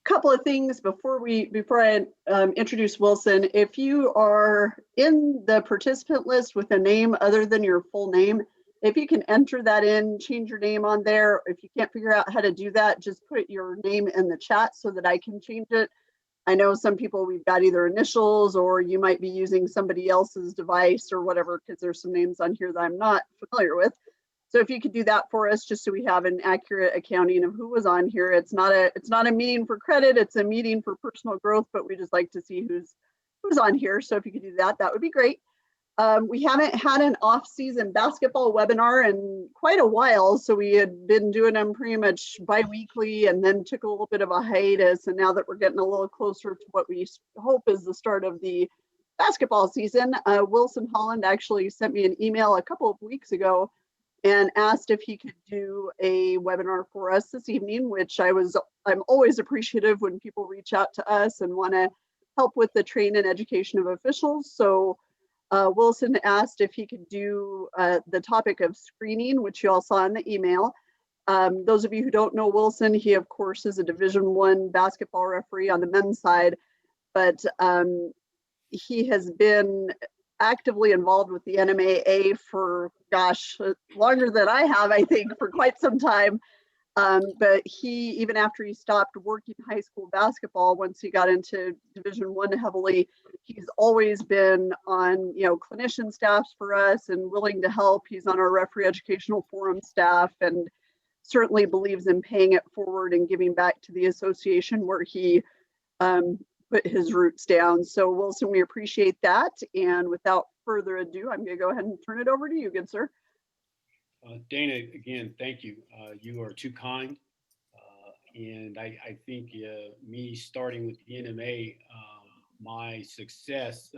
couple of things before I introduce Wilson. If you are in the participant list with a name other than your full name, if you can enter that in, change your name on there. If you can't figure out how to do that, just put your name in the chat so that I can change it. I know some people, we've got either initials or you might be using somebody else's device or whatever, because there's some names on here that I'm not familiar with. So if you could do that for us, just so we have an accurate accounting of who was on here. It's not a meeting for credit, it's a meeting for personal growth, but we just like to see who's on here. So if you could do that, that would be great. We haven't had an off-season basketball webinar in quite a while, so we had been doing them pretty much bi-weekly and then took a little bit of a hiatus. And now that we're getting a little closer to what we hope is the start of the basketball season, Wilson Holland actually sent me an email a couple of weeks ago and asked if he could do a webinar for us this evening, which I'm always appreciative when people reach out to us and want to help with the training and education of officials. So Wilson asked if he could do the topic of screening, which you all saw in the email. Those of you who don't know Wilson, he of course is a Division I basketball referee on the men's side, but he has been actively involved with the NMOA for, gosh, longer than I have, I think, for quite some time. But he, even after he stopped working high school basketball, once he got into Division I heavily, he's always been on, clinician staffs for us and willing to help. He's on our referee educational forum staff and certainly believes in paying it forward and giving back to the association where he put his roots down. So Wilson, we appreciate that. And without further ado, I'm going to go ahead and turn it over to you, good sir. Dana, again, thank you. You are too kind. And I think me starting with the NMA, my success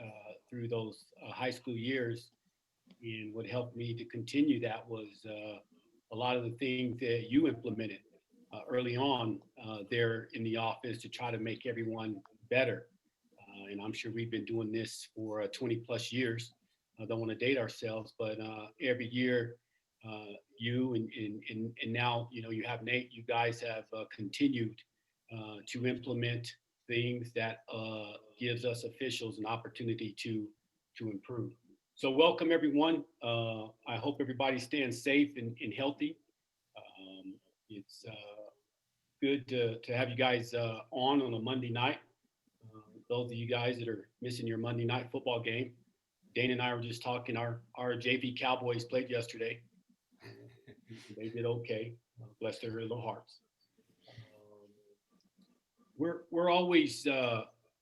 through those high school years and what helped me to continue that was a lot of the things that you implemented early on there in the office to try to make everyone better. And I'm sure we've been doing this for 20 plus years. I don't want to date ourselves, but every year you and now, you have Nate, you guys have continued to implement things that gives us officials an opportunity to improve. So welcome everyone. I hope everybody's staying safe and healthy. It's good to have you guys on a Monday night. Those of you guys that are missing your Monday night football game, Dana and I were just talking, our JV Cowboys played yesterday. They did okay. Bless their little hearts. We're always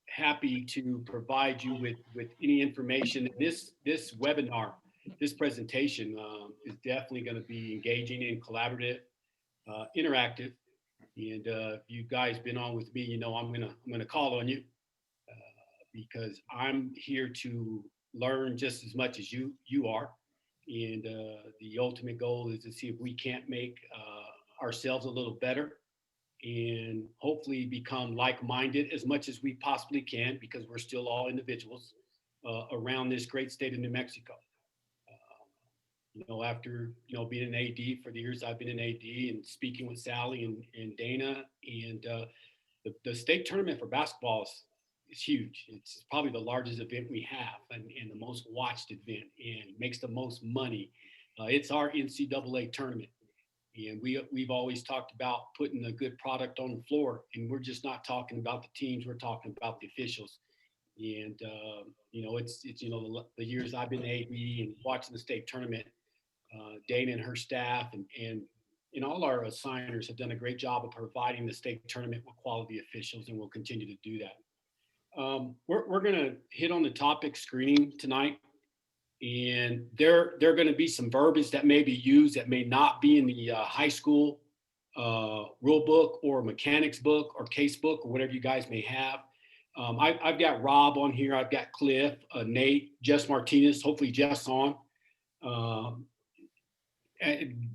happy to provide you with any information. This webinar, this presentation is definitely going to be engaging and collaborative, interactive. And if you guys been on with me, I'm gonna call on you because I'm here to learn just as much as you are. And the ultimate goal is to see if we can't make ourselves a little better and hopefully become like-minded as much as we possibly can, because we're still all individuals around this great state of New Mexico. After being an AD for the years I've been an AD and speaking with Sally and Dana, and the state tournament for basketball is huge. It's probably the largest event we have and the most watched event and makes the most money. It's our NCAA tournament. And we've always talked about putting a good product on the floor, and we're just not talking about the teams, we're talking about the officials. And it's the years I've been AD and watching the state tournament, Dana and her staff and all our assigners have done a great job of providing the state tournament with quality officials, and we'll continue to do that. We're going to hit on the topic screening tonight. And there are going to be some verbiage that may be used that may not be in the high school rule book or mechanics book or case book or whatever you guys may have. I've got Rob on here. I've got Cliff, Nate, Jess Martinez, hopefully Jess on,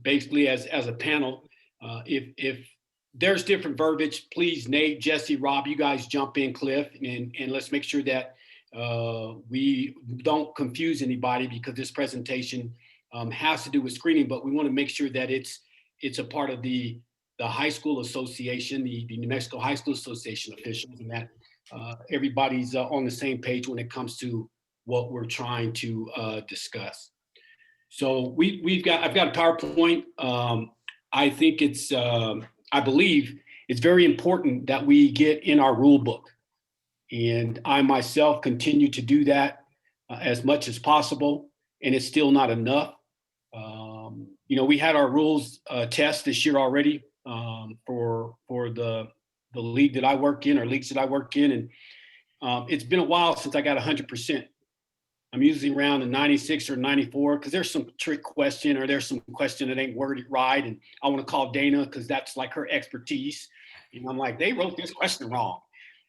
basically as a panel. If there's different verbiage, please, Nate, Jesse, Rob, you guys jump in, Cliff, and let's make sure that we don't confuse anybody, because this presentation has to do with screening, but we want to make sure that it's a part of the the high school association, the New Mexico High School Association officials, and that everybody's on the same page when it comes to what we're trying to discuss. So I've got a PowerPoint. I think I believe it's very important that we get in our rule book. And I myself continue to do that as much as possible, and it's still not enough. We had our rules test this year already for the league that I work in, or leagues that I work in, and it's been a while since I got 100%. I'm usually around a 96 or 94 because there's some trick question, or there's some question that ain't worded right, and I want to call Dana because that's like her expertise. And I'm like, they wrote this question wrong.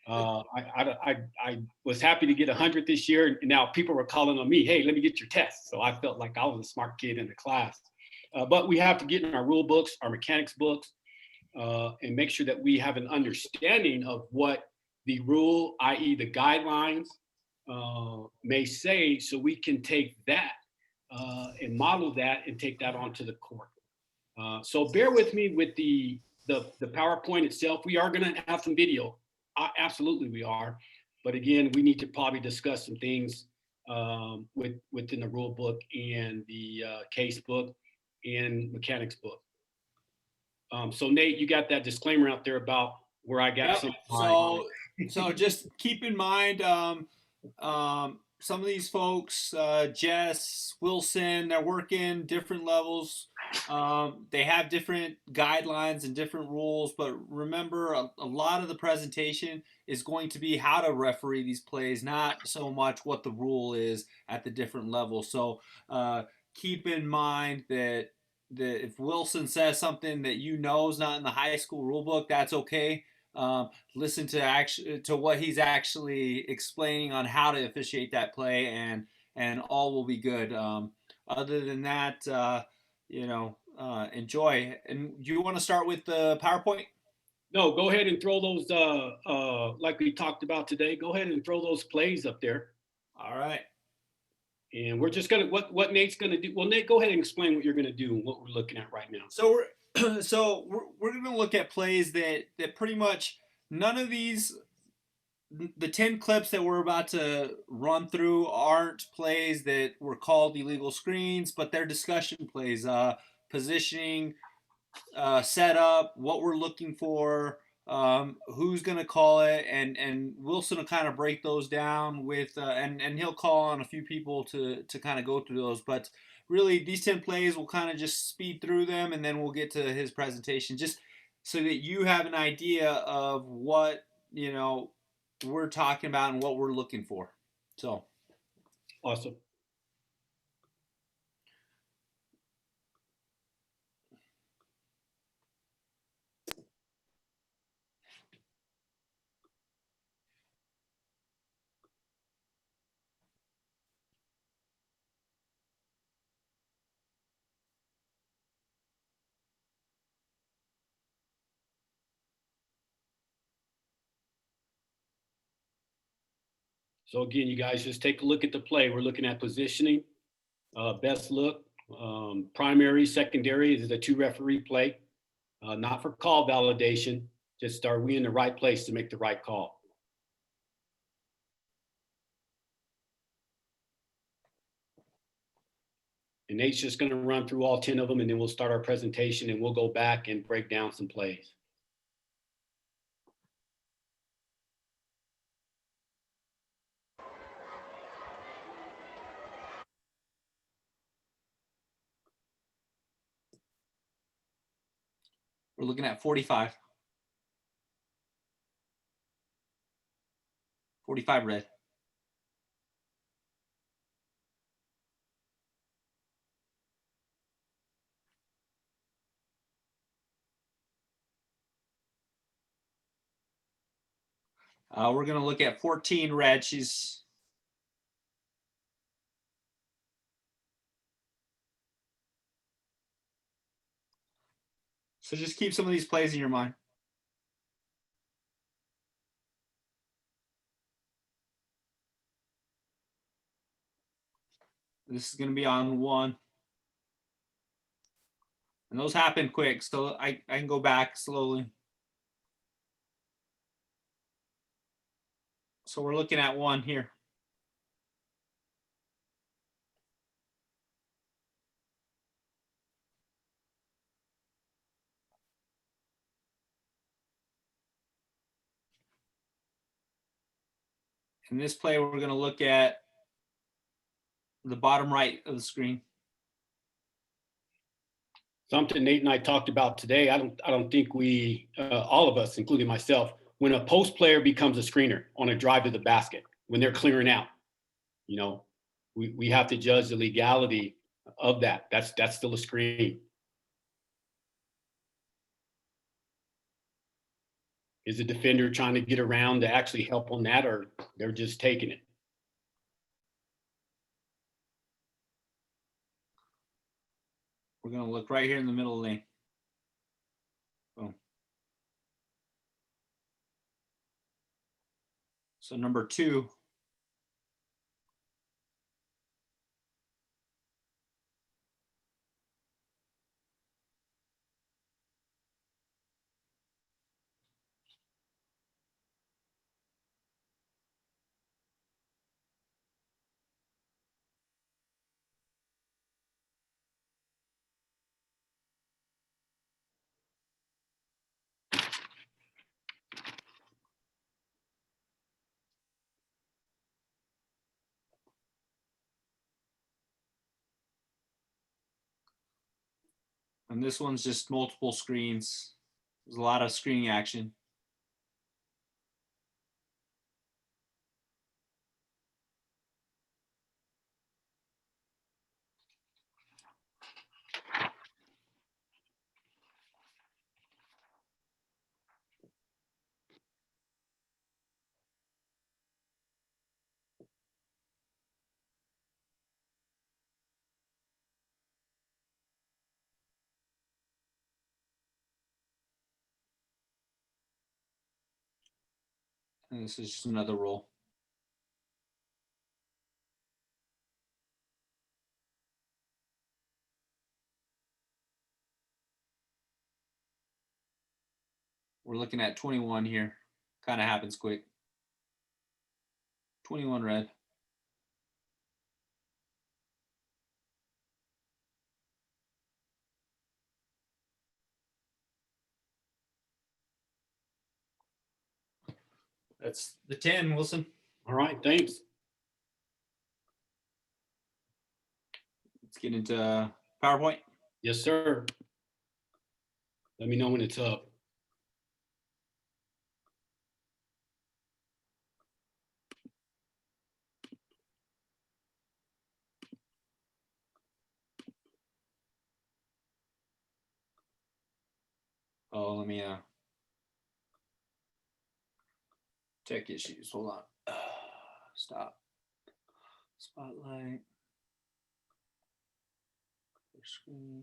I was happy to get 100 this year, and now people were calling on me, hey, let me get your test. So I felt like I was a smart kid in the class. But we have to get in our rule books, our mechanics books, and make sure that we have an understanding of what the rule, i.e. the guidelines, may say, so we can take that and model that and take that onto the court. So bear with me with the PowerPoint itself. We are going to have some video. Absolutely, we are. But again, we need to probably discuss some things within the rule book and the case book and mechanics book. So Nate, you got that disclaimer out there about where I got some. So just keep in mind, some of these folks, Jess, Wilson, they're working different levels. They have different guidelines and different rules, but remember, a lot of the presentation is going to be how to referee these plays, not so much what the rule is at the different levels. So keep in mind that if Wilson says something that you know is not in the high school rule book, that's okay. Listen to what he's actually explaining on how to officiate that play, and all will be good. Other than that, enjoy. And you want to start with the PowerPoint? No, go ahead and throw those, like we talked about today. Go ahead and throw those plays up there. All right. And we're just gonna what Nate's gonna do. Well, Nate, go ahead and explain what you're gonna do and what we're looking at right now. So we're gonna look at plays that pretty much none of these. The 10 clips that we're about to run through aren't plays that were called illegal screens, but they're discussion plays, positioning, setup, what we're looking for, who's going to call it, and Wilson will kind of break those down with, and he'll call on a few people to kind of go through those. But really, these 10 plays, we'll kind of just speed through them, and then we'll get to his presentation, just so that you have an idea of what, we're talking about and what we're looking for. So awesome. So again, you guys just take a look at the play. We're looking at positioning, best look, primary, secondary. This is a 2-referee play, not for call validation. Just are we in the right place to make the right call? And Nate's just going to run through all 10 of them, and then we'll start our presentation, and we'll go back and break down some plays. we're looking at 45. 45 red. We're going to look at 14 red. So just keep some of these plays in your mind. This is going to be on 1. And those happen quick, so I can go back slowly. So we're looking at one here. In this play, we're going to look at the bottom right of the screen. Something Nate and I talked about today. I don't think we, all of us, including myself, when a post player becomes a screener on a drive to the basket, when they're clearing out, you know, we have to judge the legality of that. That's still a screen. Is the defender trying to get around to actually help on that, or they're just taking it? We're going to look right here in the middle lane. Boom. So number 2. And this one's just multiple screens. There's a lot of screening action. And this is just another roll. We're looking at 21 here. Kind of happens quick. 21 red. That's the 10, Wilson. All right, thanks. Let's get into PowerPoint. Yes, sir. Let me know when it's up. Oh, let me tech issues. Hold on. Stop. Spotlight. Screen.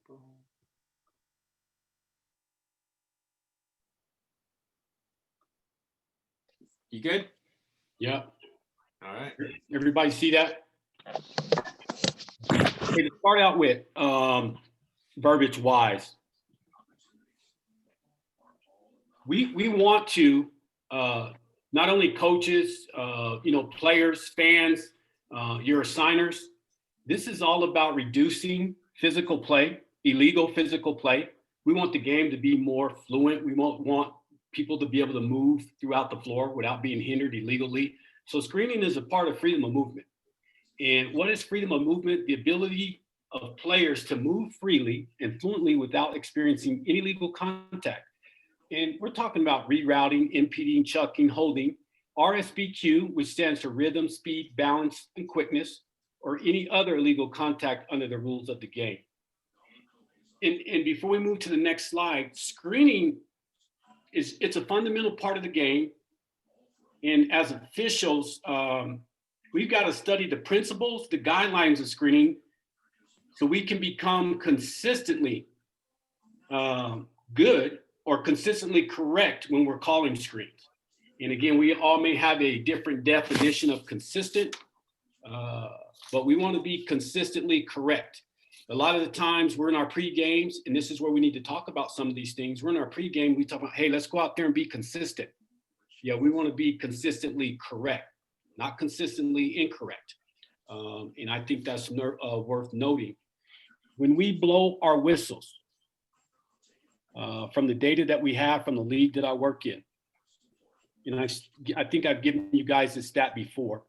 Boom. You good? Yep. All right. Everybody see that? Okay, to start out with, verbiage wise, we want to, not only coaches, players, fans, your assigners, this is all about reducing physical play, illegal physical play. We want the game to be more fluent. We want people to be able to move throughout the floor without being hindered illegally. So screening is a part of freedom of movement. And what is freedom of movement? The ability of players to move freely and fluently without experiencing any illegal contact. And we're talking about rerouting, impeding, chucking, holding, RSBQ, which stands for rhythm, speed, balance, and quickness, or any other illegal contact under the rules of the game. And before we move to the next slide, screening it's a fundamental part of the game. And as officials, we've got to study the principles, the guidelines of screening, so we can become consistently good or consistently correct when we're calling screens. And again, we all may have a different definition of consistent, but we want to be consistently correct. A lot of the times we're in our pre-games, and this is where we need to talk about some of these things. We're in our pre-game, we talk about, hey, let's go out there and be consistent. Yeah, we want to be consistently correct, not consistently incorrect. And I think that's worth noting. When we blow our whistles, from the data that we have from the league that I work in, and I think I've given you guys this stat before,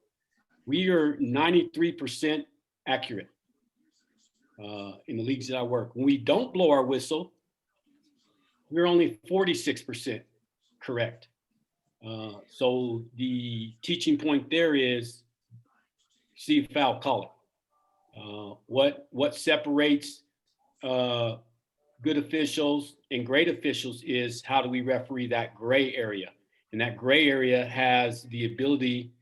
we are 93% accurate in the leagues that I work. When we don't blow our whistle, we're only 46% correct. So the teaching point there is, see a foul, call it. What separates good officials and great officials is how do we referee that gray area? And that gray area has the ability,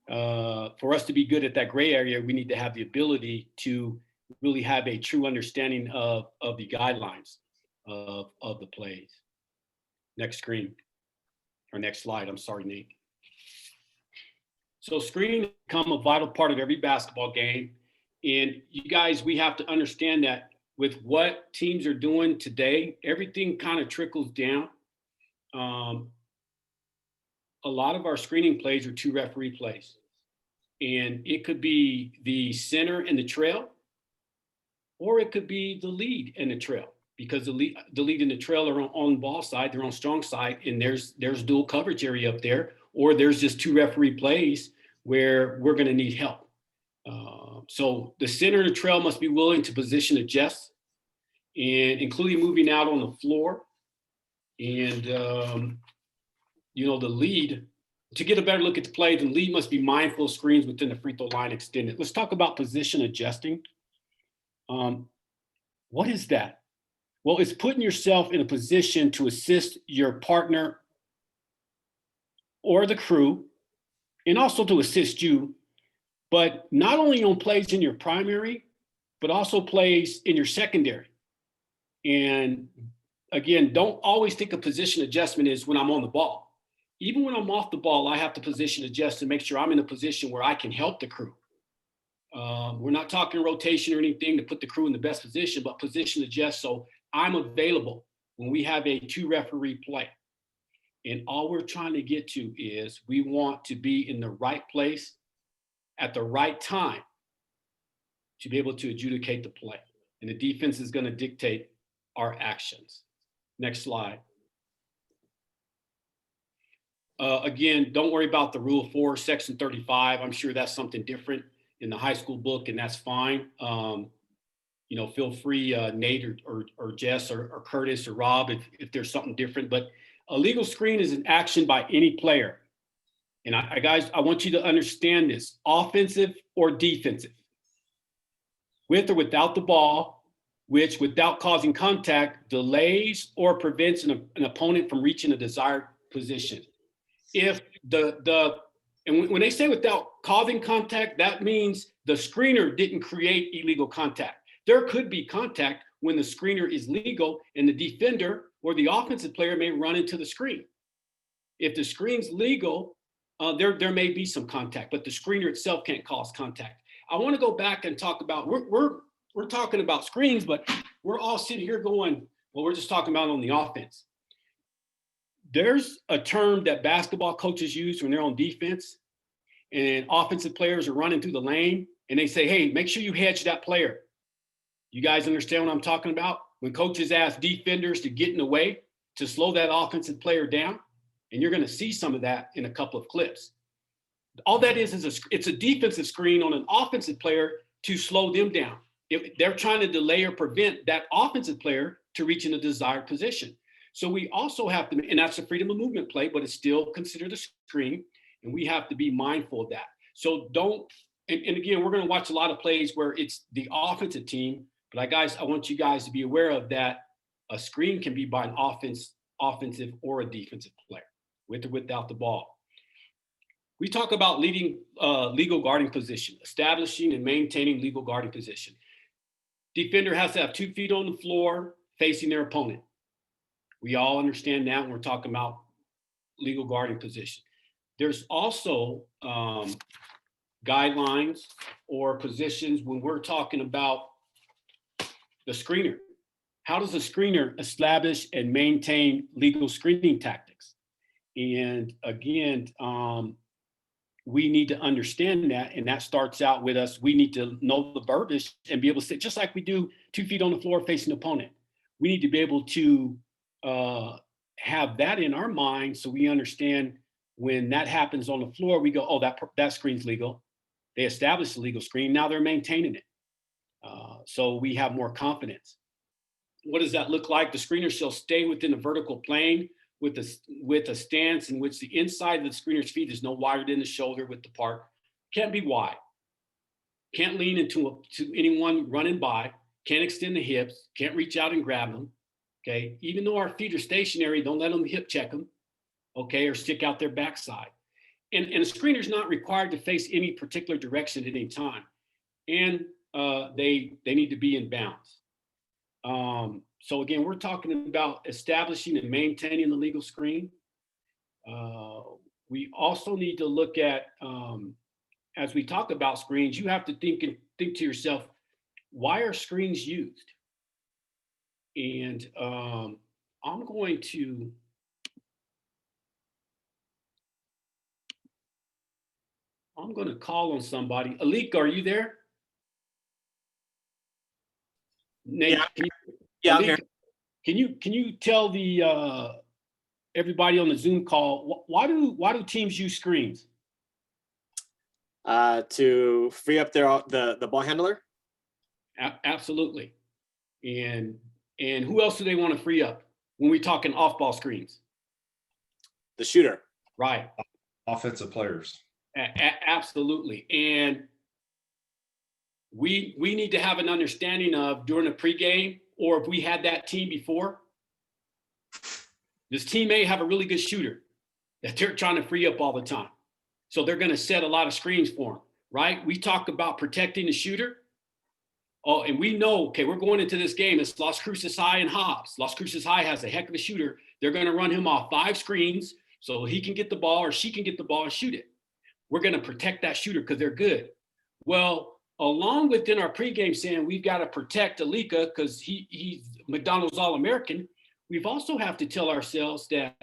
for us to be good at that gray area, we need to have the ability to really have a true understanding of the guidelines of the plays. Next screen, or next slide, I'm sorry, Nate. So screening has become a vital part of every basketball game. And you guys, we have to understand that with what teams are doing today, everything kind of trickles down. A lot of our screening plays are 2 referee plays. And it could be the center and the trail, or it could be the lead and the trail, because the lead and the trail are on ball side, they're on strong side, and there's dual coverage area up there, or there's just 2 referee plays where we're going to need help. So the center and the trail must be willing to position adjust, and including moving out on the floor. And, the lead, to get a better look at the play, the lead must be mindful of screens within the free throw line extended. Let's talk about position adjusting. What is that? Well, it's putting yourself in a position to assist your partner or the crew, and also to assist you, but not only on plays in your primary, but also plays in your secondary. And again, don't always think of position adjustment is when I'm on the ball. Even when I'm off the ball, I have to position adjust to make sure I'm in a position where I can help the crew. We're not talking rotation or anything to put the crew in the best position, but position adjust so I'm available when we have a 2 referee play. And all we're trying to get to is we want to be in the right place at the right time to be able to adjudicate the play. And the defense is going to dictate our actions. Next slide. Again, don't worry about the Rule 4, Section 35. I'm sure that's something different in the high school book, and that's fine. Feel free, Nate or Jess or Curtis or Rob, if there's something different. But a legal screen is an action by any player. And guys, I want you to understand this: offensive or defensive, with or without the ball, which, without causing contact, delays or prevents an opponent from reaching a desired position. If and when they say without causing contact, that means the screener didn't create illegal contact. There could be contact when the screener is legal and the defender or the offensive player may run into the screen. If the screen's legal, there may be some contact, but the screener itself can't cause contact. I want to go back and talk about, we're talking about screens, but we're all sitting here going, well, we're just talking about on the offense. There's a term that basketball coaches use when they're on defense and offensive players are running through the lane, and they say, hey, make sure you hedge that player. You guys understand what I'm talking about? When coaches ask defenders to get in the way to slow that offensive player down, and you're going to see some of that in a couple of clips. All that is it's a defensive screen on an offensive player to slow them down. They're trying to delay or prevent that offensive player to reach in a desired position. So we also have to, and that's a freedom of movement play, but it's still considered a screen, and we have to be mindful of that. So and again, we're going to watch a lot of plays where it's the offensive team, but I want you guys to be aware of that. A screen can be by an offensive or a defensive player, with or without the ball. We talk about legal guarding position, establishing and maintaining legal guarding position. Defender has to have 2 feet on the floor facing their opponent. We all understand that when we're talking about legal guarding position. There's also guidelines or positions when we're talking about The screener. How does a screener establish and maintain legal screening tactics? And again, we need to understand that, and that starts out with us. We need to know the verbiage and be able to sit just like we do 2 feet on the floor facing the opponent. We need to be able to have that in our mind so we understand when that happens on the floor, we go, oh, that screen's legal. They established a legal screen. Now they're maintaining it. So we have more confidence. What does that look like? The screener shall stay within the vertical plane with a stance in which the inside of the screener's feet is no wider than the shoulder width apart. Can't be wide. Can't lean into anyone running by. Can't extend the hips. Can't reach out and grab them. Okay. Even though our feet are stationary, don't let them hip check them. Okay. Or stick out their backside. And a screener's not required to face any particular direction at any time. And they need to be in bounds. So again, we're talking about establishing and maintaining the legal screen. We also need to look at, as we talk about screens, you have to think to yourself, why are screens used? And I'm going to call on somebody. Alika, are you there? Nate, Yeah, I'm here. Can you tell the everybody on the Zoom call why do teams use screens? To free up the ball handler. Absolutely. And who else do they want to free up when we're talking off-ball screens? The shooter. Right. Offensive players. Absolutely. And we need to have an understanding of during a pregame, or if we had that team before, this team may have a really good shooter that they're trying to free up all the time. So they're going to set a lot of screens for him, right? We talk about protecting the shooter. Oh, and we know, okay, we're going into this game. It's Las Cruces High and Hobbs. Las Cruces High has a heck of a shooter. They're going to run him off 5 screens so he can get the ball or she can get the ball and shoot it. We're going to protect that shooter because they're good. Well, along within our pregame saying we've got to protect Alika because he's McDonald's All-American, we've also have to tell ourselves that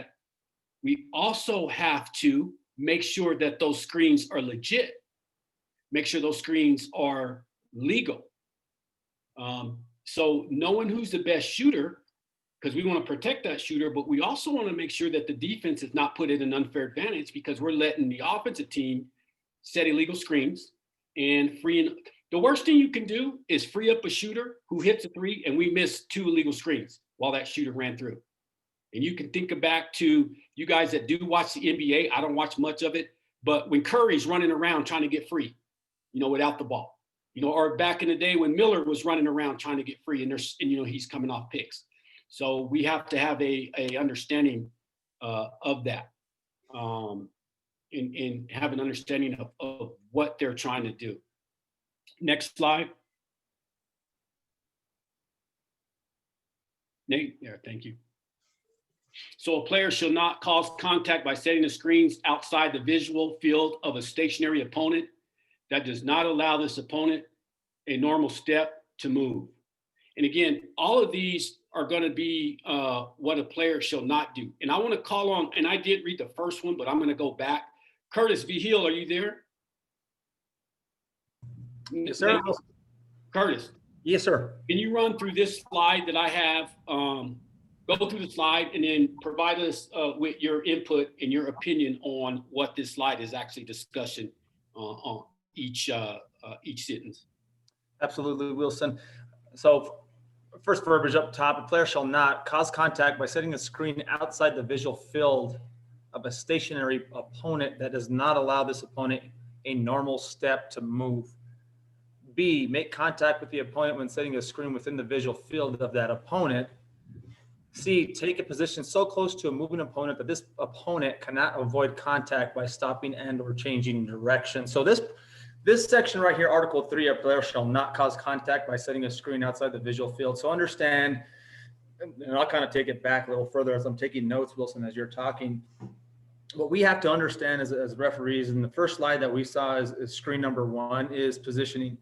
we also have to make sure that those screens are legit, make sure those screens are legal. So knowing who's the best shooter, because we want to protect that shooter, but we also want to make sure that the defense is not put at an unfair advantage because we're letting the offensive team set illegal screens and freeing. The worst thing you can do is free up a shooter who hits a 3 and we miss 2 illegal screens while that shooter ran through. And you can think back to you guys that do watch the NBA. I don't watch much of it, but when Curry's running around trying to get free, without the ball, or back in the day when Miller was running around trying to get free and he's coming off picks. So we have to have a understanding of that and have an understanding of what they're trying to do. Next slide. Nate, there, thank you. So a player shall not cause contact by setting the screens outside the visual field of a stationary opponent that does not allow this opponent a normal step to move. And again, all of these are going to be what a player shall not do. And I want to call on, and I did read the first one, but I'm going to go back. Curtis Vigil, are you there? Yes, sir. Curtis. Yes, sir. Can you run through this slide that I have? Go through the slide and then provide us with your input and your opinion on what this slide is actually discussing on each sentence. Absolutely, Wilson. So first verbiage up top, a player shall not cause contact by setting a screen outside the visual field of a stationary opponent that does not allow this opponent a normal step to move. B, make contact with the opponent when setting a screen within the visual field of that opponent. C, take a position so close to a moving opponent that this opponent cannot avoid contact by stopping and or changing direction. So this section right here, Article 3, a player shall not cause contact by setting a screen outside the visual field. So understand, and I'll kind of take it back a little further as I'm taking notes, Wilson, as you're talking. What we have to understand as referees, and the first slide that we saw is screen number 1 is positioning.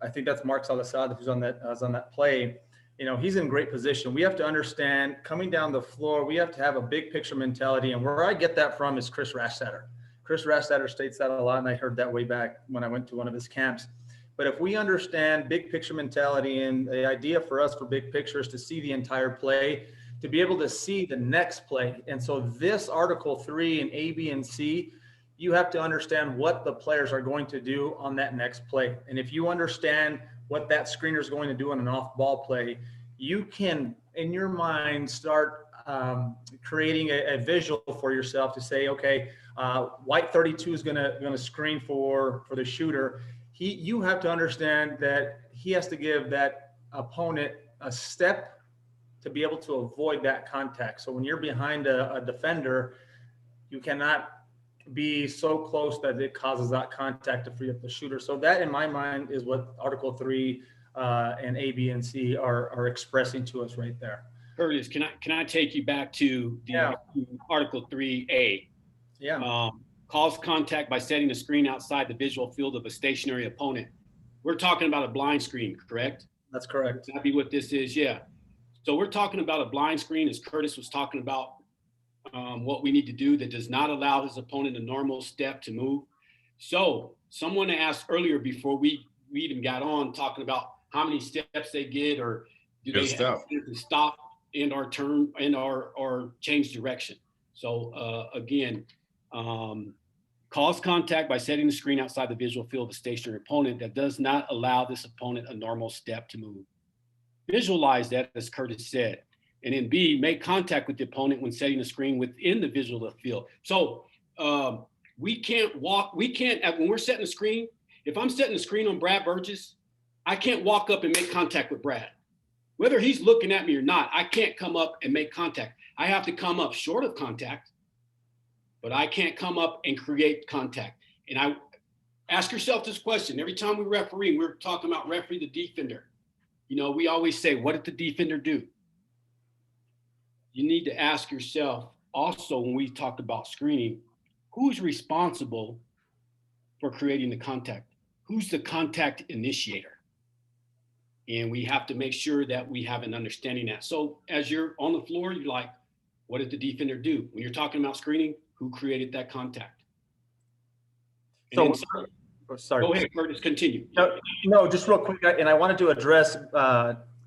I think that's Mark Salasad who's on that play. You know, he's in great position. We have to understand coming down the floor, we have to have a big picture mentality. And where I get that from is Chris Rastatter. Chris Rastatter states that a lot, and I heard that way back when I went to one of his camps. But if we understand big picture mentality, and the idea for us for big picture is to see the entire play, to be able to see the next play. And so this Article 3 and A, B, and C, you have to understand what the players are going to do on that next play. And if you understand what that screener is going to do on an off-ball play, you can, in your mind, start creating a visual for yourself to say, okay, white 32 is going to screen for the shooter. You have to understand that he has to give that opponent a step to be able to avoid that contact. So when you're behind a defender, you cannot be so close that it causes that contact to free up the shooter. So that, in my mind, is what Article 3 and A, B, and C are expressing to us right there. Curtis, can I take you back to the Article 3A? Yeah. Cause contact by setting a screen outside the visual field of a stationary opponent. We're talking about a blind screen, correct? That's correct. Would that be what this is? Yeah. So we're talking about a blind screen, as Curtis was talking about, what we need to do that does not allow his opponent a normal step to move. So someone asked earlier before we even got on talking about how many steps they get, or do they have to stop and or turn and or change direction. So again, cause contact by setting the screen outside the visual field of a stationary opponent that does not allow this opponent a normal step to move. Visualize that, as Curtis said. And then B, make contact with the opponent when setting the screen within the visual field. So we can't, when we're setting the screen, if I'm setting the screen on Brad Burgess, I can't walk up and make contact with Brad. Whether he's looking at me or not, I can't come up and make contact. I have to come up short of contact, but I can't come up and create contact. And I ask yourself this question. Every time we referee, we're talking about referee the defender. You know, we always say, what did the defender do? You need to ask yourself also, when we talk about screening, who's responsible for creating the contact? Who's the contact initiator? And we have to make sure that we have an understanding that. So as you're on the floor, you're like, what did the defender do? When you're talking about screening, who created that contact? So, sorry. Go ahead, Curtis, continue. No, just real quick, and I wanted to address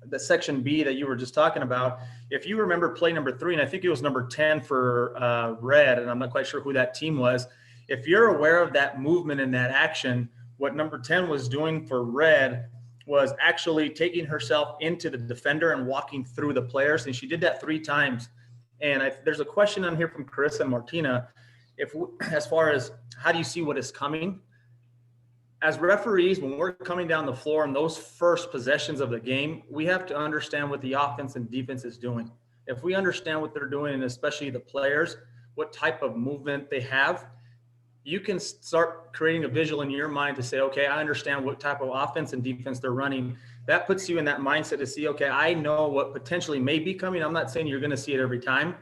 the section B that you were just talking about. If you remember play number 3, and I think it was number 10 for Red, and I'm not quite sure who that team was. If you're aware of that movement and that action, what number 10 was doing for Red was actually taking herself into the defender and walking through the players. And she did that 3 times. And there's a question on here from Carissa and Martina. As far as how do you see what is coming? As referees, when we're coming down the floor in those first possessions of the game, we have to understand what the offense and defense is doing. If we understand what they're doing, and especially the players, what type of movement they have, you can start creating a visual in your mind to say, okay, I understand what type of offense and defense they're running. That puts you in that mindset to see, okay, I know what potentially may be coming. I'm not saying you're going to see it every time,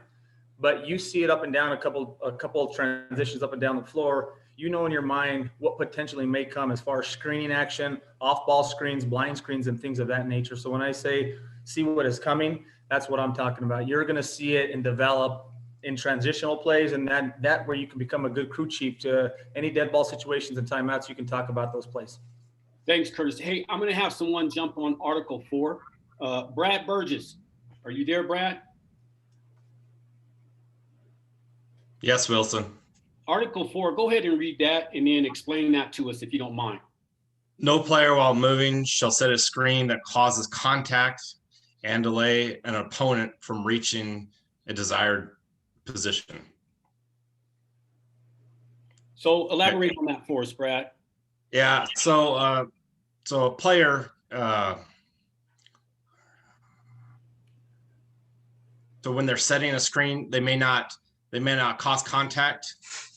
but you see it up and down a couple of transitions up and down the floor. You know in your mind what potentially may come as far as screening action, off-ball screens, blind screens, and things of that nature. So when I say see what is coming, that's what I'm talking about. You're going to see it and develop in transitional plays, and that where you can become a good crew chief to any dead ball situations and timeouts. You can talk about those plays. Thanks, Curtis. Hey, I'm going to have someone jump on Article 4. Brad Burgess, are you there, Brad? Yes, Wilson. Article 4, go ahead and read that and then explain that to us if you don't mind. No player while moving shall set a screen that causes contact and delay an opponent from reaching a desired position. So elaborate on that for us, Brad. Yeah, so a player so when they're setting a screen, they may not cause contact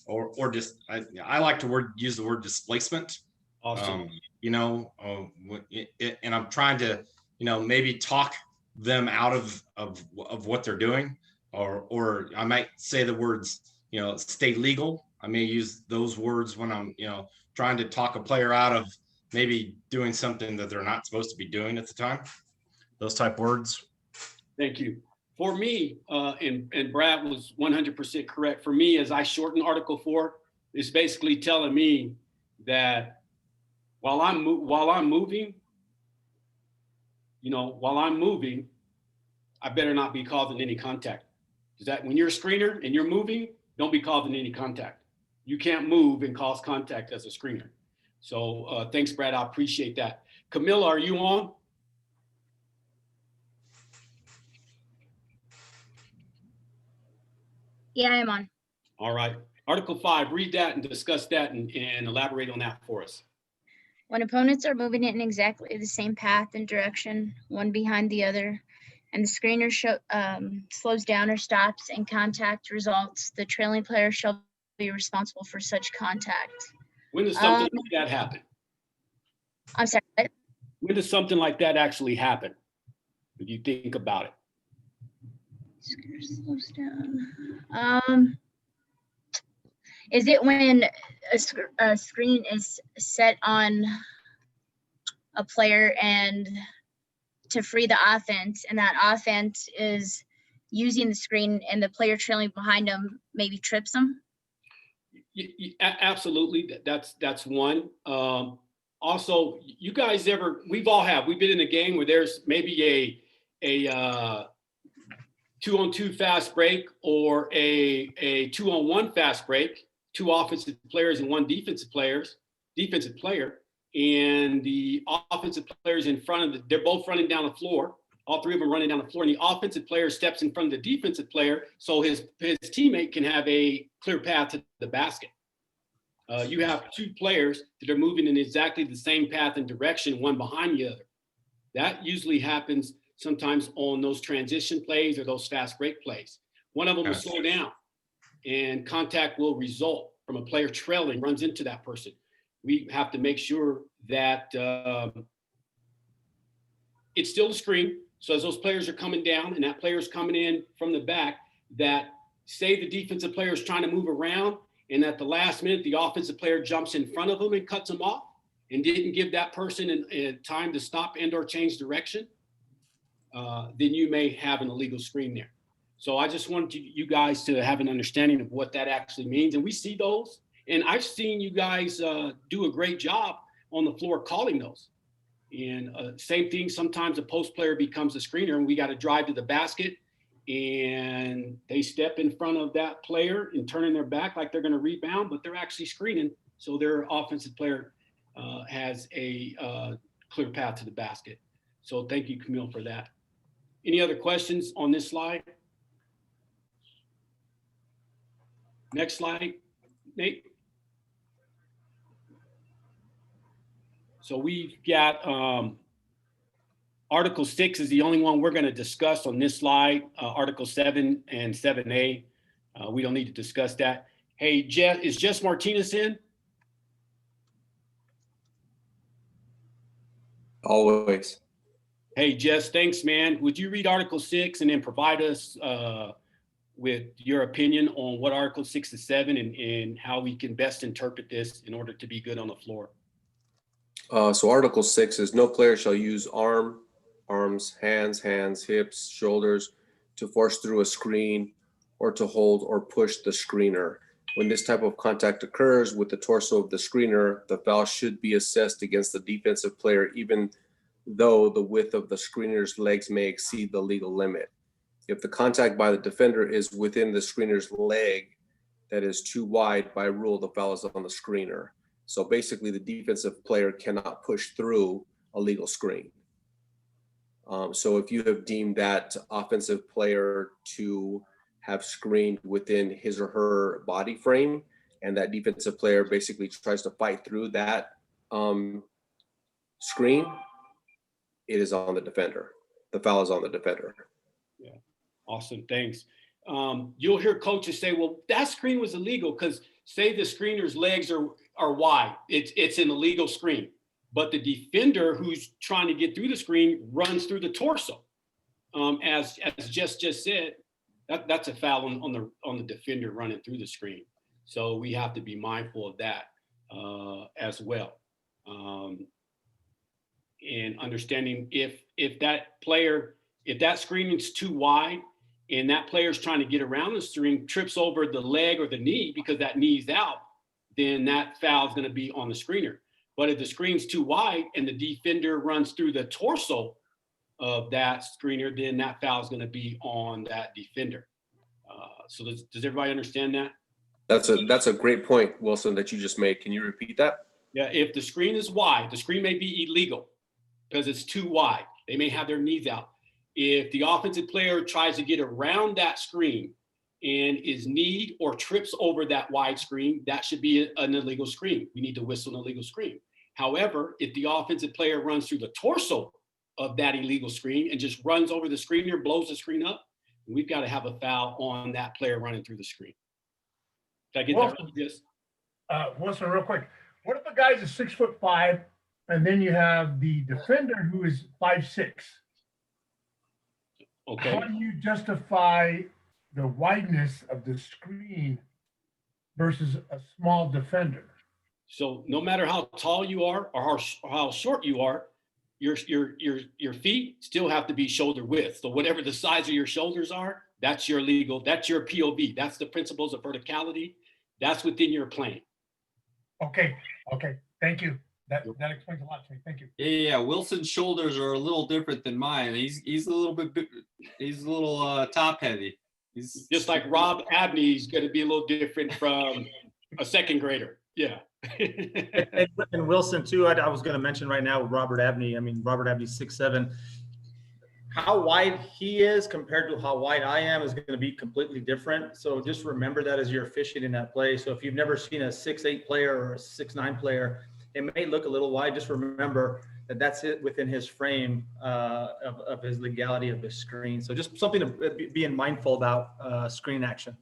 or just I like to use the word displacement. Awesome. And I'm trying to maybe talk them out of what they're doing, or I might say the words stay legal. I may use those words when I'm trying to talk a player out maybe doing something that they're not supposed to be doing at the time. Those type words. Thank you. For me, and Brad was 100% correct. For me, as I shorten Article 4, it's basically telling me that while I'm moving, I better not be causing any contact. Is that when you're a screener and you're moving, don't be causing any contact. You can't move and cause contact as a screener. So thanks, Brad. I appreciate that. Camilla, are you on? Yeah, I'm on. All right. Article 5, read that and discuss that and elaborate on that for us. When opponents are moving in exactly the same path and direction, one behind the other, and the screener slows down or stops and contact results, the trailing player shall be responsible for such contact. When does something like that happen? I'm sorry, what? When does something like that actually happen? If you think about it. Screener slows down. Is it when a screen is set on a player and to free the offense, and that offense is using the screen and the player trailing behind them maybe trips them? Absolutely, that's one. Also, you guys we've been in a game where there's maybe a 2-on-2 fast break or a 2-on-1 fast break, 2 offensive players and 1 defensive player, and the offensive players in front of they're both running down the floor. All 3 of them running down the floor, and the offensive player steps in front of the defensive player so his teammate can have a clear path to the basket. You have 2 players that are moving in exactly the same path and direction, one behind the other. That usually happens sometimes on those transition plays or those fast break plays. One of them will slow down and contact will result from a player trailing, runs into that person. We have to make sure that it's still a screen. So as those players are coming down and that player's coming in from the back, that say the defensive player is trying to move around and at the last minute, the offensive player jumps in front of them and cuts them off and didn't give that person time to stop and or change direction, then you may have an illegal screen there. So I just wanted you guys to have an understanding of what that actually means. And we see those. And I've seen you guys do a great job on the floor calling those. And same thing, sometimes a post player becomes a screener and we got to drive to the basket and they step in front of that player and turning their back like they're going to rebound, but they're actually screening. So their offensive player has a clear path to the basket. So thank you, Camille, for that. Any other questions on this slide? Next slide, Nate. So we've got Article 6 is the only one we're going to discuss on this slide. Article 7 and 7A, we don't need to discuss that. Hey, Jeff, is Jess Martinez in? Always. Hey, Jess, thanks, man. Would you read Article 6 and then provide us with your opinion on what Article 6 to 7 and how we can best interpret this in order to be good on the floor? So Article 6 is no player shall use arms, hands, hips, shoulders to force through a screen or to hold or push the screener. When this type of contact occurs with the torso of the screener, the foul should be assessed against the defensive player, even though the width of the screener's legs may exceed the legal limit. If the contact by the defender is within the screener's leg that is too wide, by rule, the foul is on the screener. So basically, the defensive player cannot push through a legal screen. So if you have deemed that offensive player to have screened within his or her body frame, and that defensive player basically tries to fight through that screen, it is on the defender. The foul is on the defender. Yeah, awesome, thanks. You'll hear coaches say, well, that screen was illegal because say the screener's legs are wide. It's an illegal screen. But the defender who's trying to get through the screen runs through the torso. As Jess just said, that's a foul on the defender running through the screen. So we have to be mindful of that as well. and understanding if that player, if that screen is too wide and that player's trying to get around the screen, trips over the leg or the knee because that knee's out, then that foul is going to be on the screener. But if the screen's too wide and the defender runs through the torso of that screener, then that foul is going to be on that defender. So does everybody understand that? That's a great point, Wilson, that you just made. Can you repeat that? Yeah, if the screen is wide, the screen may be illegal because it's too wide. They may have their knees out. If the offensive player tries to get around that screen and is kneed or trips over that wide screen, that should be an illegal screen. We need to whistle an illegal screen. However, if the offensive player runs through the torso of that illegal screen and just runs over the screener, blows the screen up, we've got to have a foul on that player running through the screen. Did I get that right? Yes. Wilson, real quick. What if the guy's a 6'5", and then you have the defender who is 5'6"? Okay. How do you justify the wideness of the screen versus a small defender? So no matter how tall you are or how short you are, your feet still have to be shoulder width. So whatever the size of your shoulders are, that's your legal, that's your POV. That's the principles of verticality. That's within your plane. Okay. Thank you. That explains a lot to me. Thank you. Yeah. Wilson's shoulders are a little different than mine. He's a little bit big, he's a little top heavy. He's Just like Rob Abney's going to be a little different from a second grader. Yeah. And Wilson too, I was going to mention right now, Robert Abney. I mean, Robert Abney's 6'7". How wide he is compared to how wide I am is going to be completely different. So just remember that as you're officiating that play. So if you've never seen a 6'8" player or a 6'9" player, it may look a little wide. Just remember that that's it within his frame of his legality of the screen. So just something to be mindful about screen action.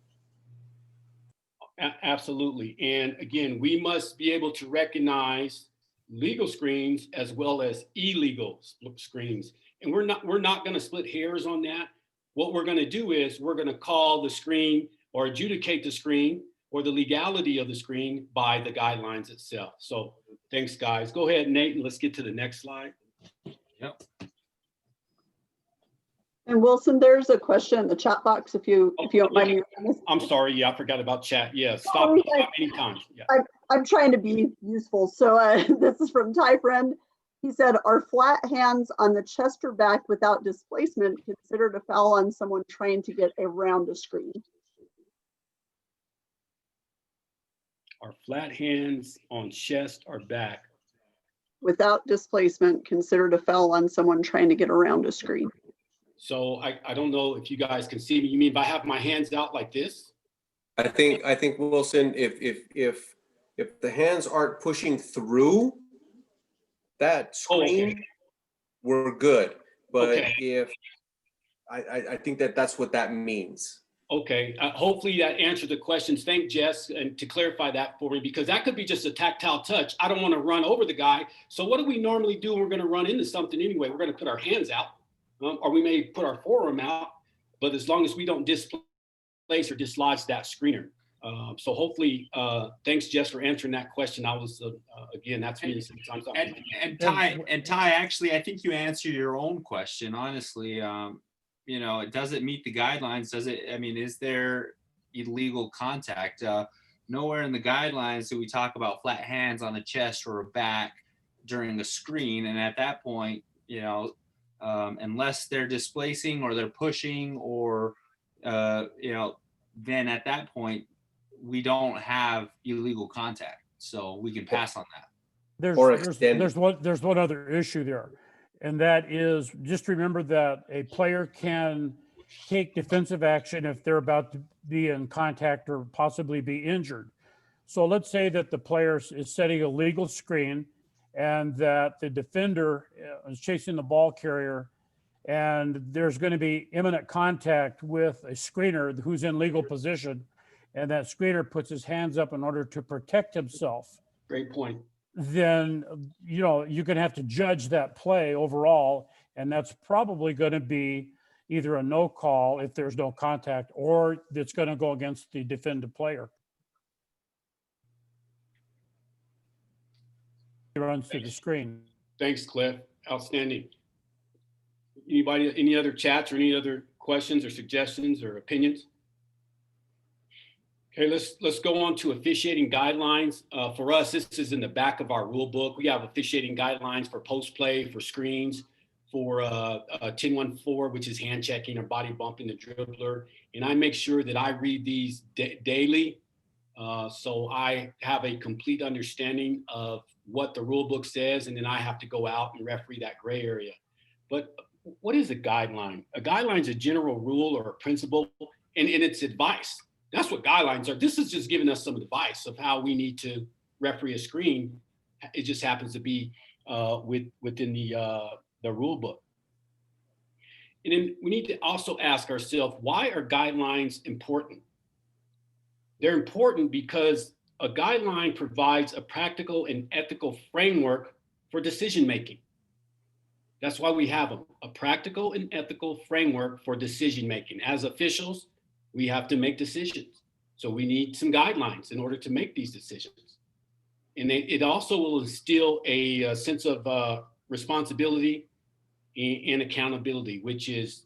Absolutely. And again, we must be able to recognize legal screens as well as illegal screens. And we're not going to split hairs on that. What we're going to do is we're going to call the screen or adjudicate the screen or the legality of the screen by the guidelines itself. So thanks, guys. Go ahead, Nate, and let's get to the next slide. Yep. And Wilson, there's a question in the chat box if you don't mind me. I'm sorry. Yeah, I forgot about chat. Yeah, stop Sorry, anytime. Yeah. I'm trying to be useful. So this is from Ty Friend. He said, are flat hands on the chest or back without displacement considered a foul on someone trying to get around a screen? Are flat hands on chest or back without displacement considered a foul on someone trying to get around a screen? So I don't know if you guys can see me. You mean if I have my hands out like this? I think Wilson, if the hands aren't pushing through that screen, okay, we're good. But okay, if I think that's what that means. Okay, hopefully that answered the questions. Thank Jess and to clarify that for me, because that could be just a tactile touch. I don't want to run over the guy. So what do we normally do when we're going to run into something anyway? We're going to put our hands out, or we may put our forearm out, but as long as we don't displace or dislodge that screener. So hopefully, thanks Jess for answering that question. I was, again, that's me. And Ty, actually, I think you answered your own question, honestly. You know, does it meet the guidelines? Does it, I mean, is there illegal contact? Nowhere in the guidelines do we talk about flat hands on the chest or a back during a screen. And at that point, you know, unless they're displacing or they're pushing or, you know, then at that point, we don't have illegal contact. So we can pass on that. There's one other issue there. And that is, just remember that a player can take defensive action if they're about to be in contact or possibly be injured. So let's say that the player is setting a legal screen and that the defender is chasing the ball carrier and there's going to be imminent contact with a screener who's in legal position, and that screener puts his hands up in order to protect himself. Great point. Then, you know, you're going to have to judge that play overall, and that's probably going to be either a no call if there's no contact, or it's going to go against the defended player. He runs through the screen. Thanks, Cliff. Outstanding. Anybody, any other chats or any other questions or suggestions or opinions? Okay, let's go on to officiating guidelines. For us, this is in the back of our rule book. We have officiating guidelines for post play, for screens, for 10-1-4, which is hand checking or body bumping the dribbler. And I make sure that I read these daily. So I have a complete understanding of what the rule book says, and then I have to go out and referee that gray area. But what is a guideline? A guideline is a general rule or a principle, and it's advice. That's what guidelines are. This is just giving us some advice of how we need to referee a screen. It just happens to be within the rule book. And then we need to also ask ourselves, why are guidelines important? They're important because a guideline provides a practical and ethical framework for decision making. That's why we have them, a practical and ethical framework for decision making. As officials, we have to make decisions. So we need some guidelines in order to make these decisions. And it also will instill a sense of responsibility and accountability, which is,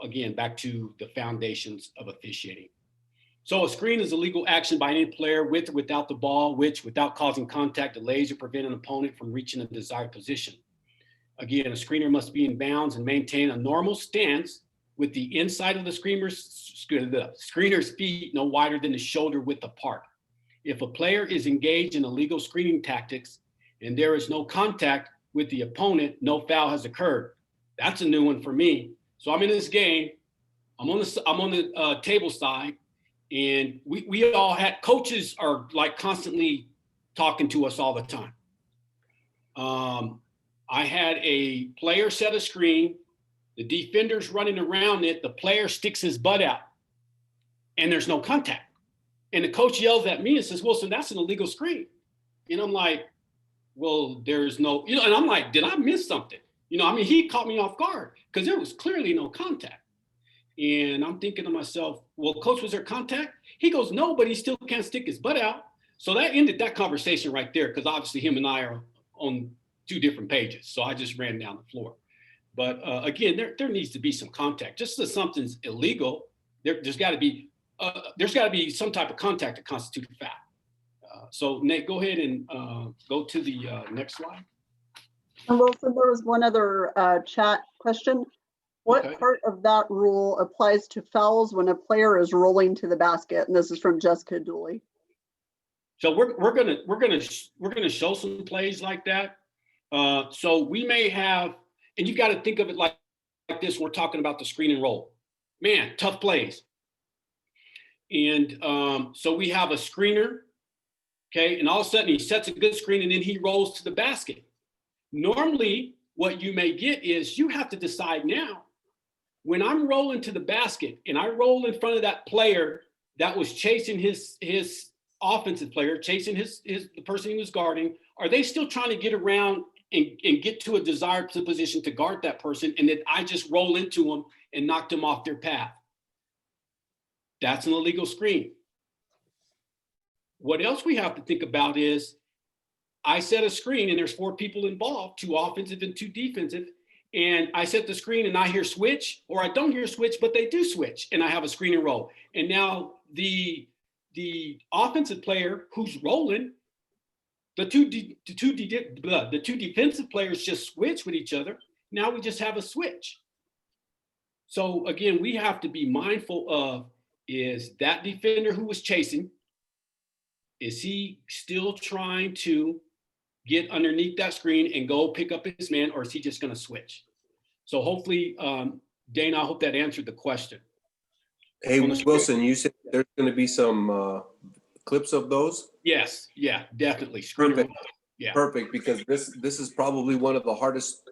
again, back to the foundations of officiating. So a screen is a legal action by any player with or without the ball, which without causing contact delays or prevent an opponent from reaching a desired position. Again, a screener must be in bounds and maintain a normal stance with the inside of the screener's feet no wider than the shoulder width apart. If a player is engaged in illegal screening tactics and there is no contact with the opponent, no foul has occurred. That's a new one for me. So I'm in this game. I'm on the table side, and we all had coaches are like constantly talking to us all the time. I had a player set a screen. The defender's running around it. The player sticks his butt out, and there's no contact. And the coach yells at me and says, "Wilson, that's an illegal screen." And I'm like, "Well, there's no," and I'm like, "Did I miss something?" He caught me off guard because there was clearly no contact. And I'm thinking to myself, "Well, coach, was there contact?" He goes, "No, but he still can't stick his butt out." So that ended that conversation right there, because obviously him and I are on two different pages. So I just ran down the floor. But again, there needs to be some contact. Just as something's illegal, there's got to be some type of contact to constitute a foul. So Nate, go ahead and go to the next slide. And Wilson, there was one other chat question. What part of that rule applies to fouls when a player is rolling to the basket? And this is from Jessica Dooley. So we're gonna show some plays like that. So we may have, and you've got to think of it like this. We're talking about the screen and roll. Man, tough plays. And so we have a screener, okay, and all of a sudden he sets a good screen and then he rolls to the basket. Normally, what you may get is you have to decide now, when I'm rolling to the basket and I roll in front of that player that was chasing his offensive player, chasing the person he was guarding, are they still trying to get around and get to a desired position to guard that person, and then I just roll into them and knock them off their path? That's an illegal screen. What else we have to think about is I set a screen and there's 4 people involved, 2 offensive and 2 defensive, and I set the screen and I hear switch, or I don't hear switch, but they do switch, and I have a screen and roll. And now the offensive player who's rolling, the two defensive players just switch with each other. Now we just have a switch. So again, we have to be mindful of, is that defender who was chasing, is he still trying to get underneath that screen and go pick up his man, or is he just going to switch? So hopefully, Dana, I hope that answered the question. Hey, Wilson, you said there's going to be some clips of those? Yes, yeah, definitely. Perfect. Yeah. Perfect, because this is probably one of the hardest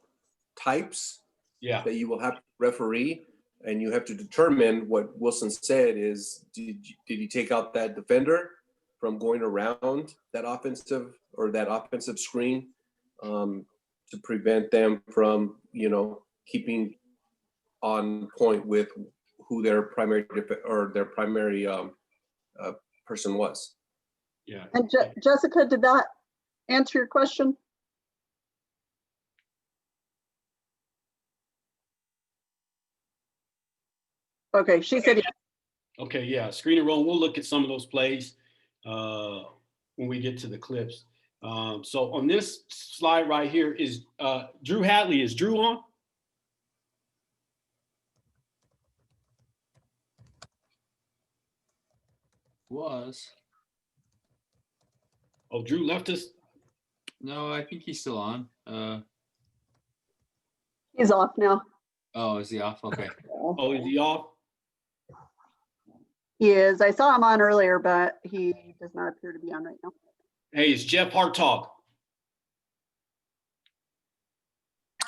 types that you will have to referee, and you have to determine what Wilson said is, did he take out that defender from going around that offensive screen to prevent them from, keeping on point with who their primary person was. Yeah. And Jessica, did that answer your question? Okay, she said yes. Okay, yeah, screen and roll. We'll look at some of those plays when we get to the clips. So on this slide right here is Drew Hadley. Is Drew on? Was. Oh, Drew left us. No, I think he's still on. He's off now. Oh, is he off? Okay. Oh, is he off? He is. I saw him on earlier, but he does not appear to be on right now. Hey, it's Jeff Hartog.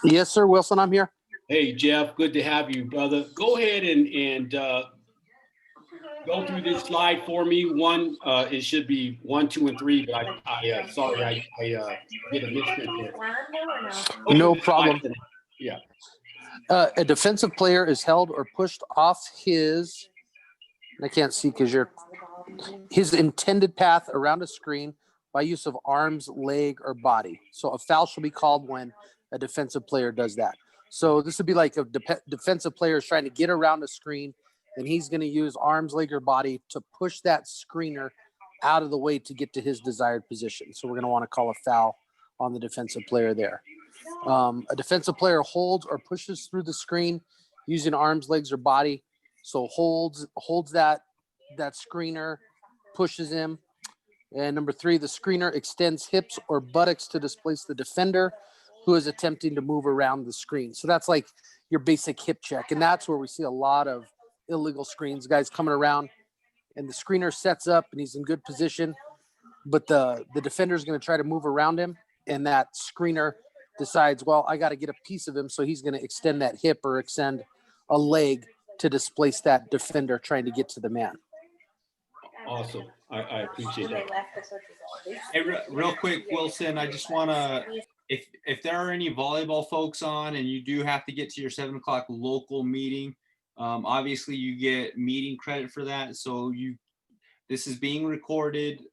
Yes, sir. Wilson, I'm here. Hey, Jeff, good to have you, brother. Go ahead and go through this slide for me. One, it should be 1, 2, and 3, but I sorry, I did a misprint there. No problem. Yeah. A defensive player is held or pushed off his, I can't see because his intended path around a screen by use of arms, leg, or body. So a foul shall be called when a defensive player does that. So this would be like a defensive player is trying to get around a screen, and he's going to use arms, leg, or body to push that screener out of the way to get to his desired position. So we're going to want to call a foul on the defensive player there. A defensive player holds or pushes through the screen using arms, legs, or body. So holds that screener, pushes him. And number 3, the screener extends hips or buttocks to displace the defender who is attempting to move around the screen. So that's like your basic hip check. And that's where we see a lot of illegal screens, guys coming around and the screener sets up and he's in good position, but the defender is going to try to move around him. And that screener decides, well, I got to get a piece of him. So he's going to extend that hip or extend a leg to displace that defender trying to get to the man. Awesome. I appreciate that. Hey, real quick, Wilson, I just want to, if there are any volleyball folks on and you do have to get to your 7 o'clock local meeting, obviously you get meeting credit for that. So this is being recorded.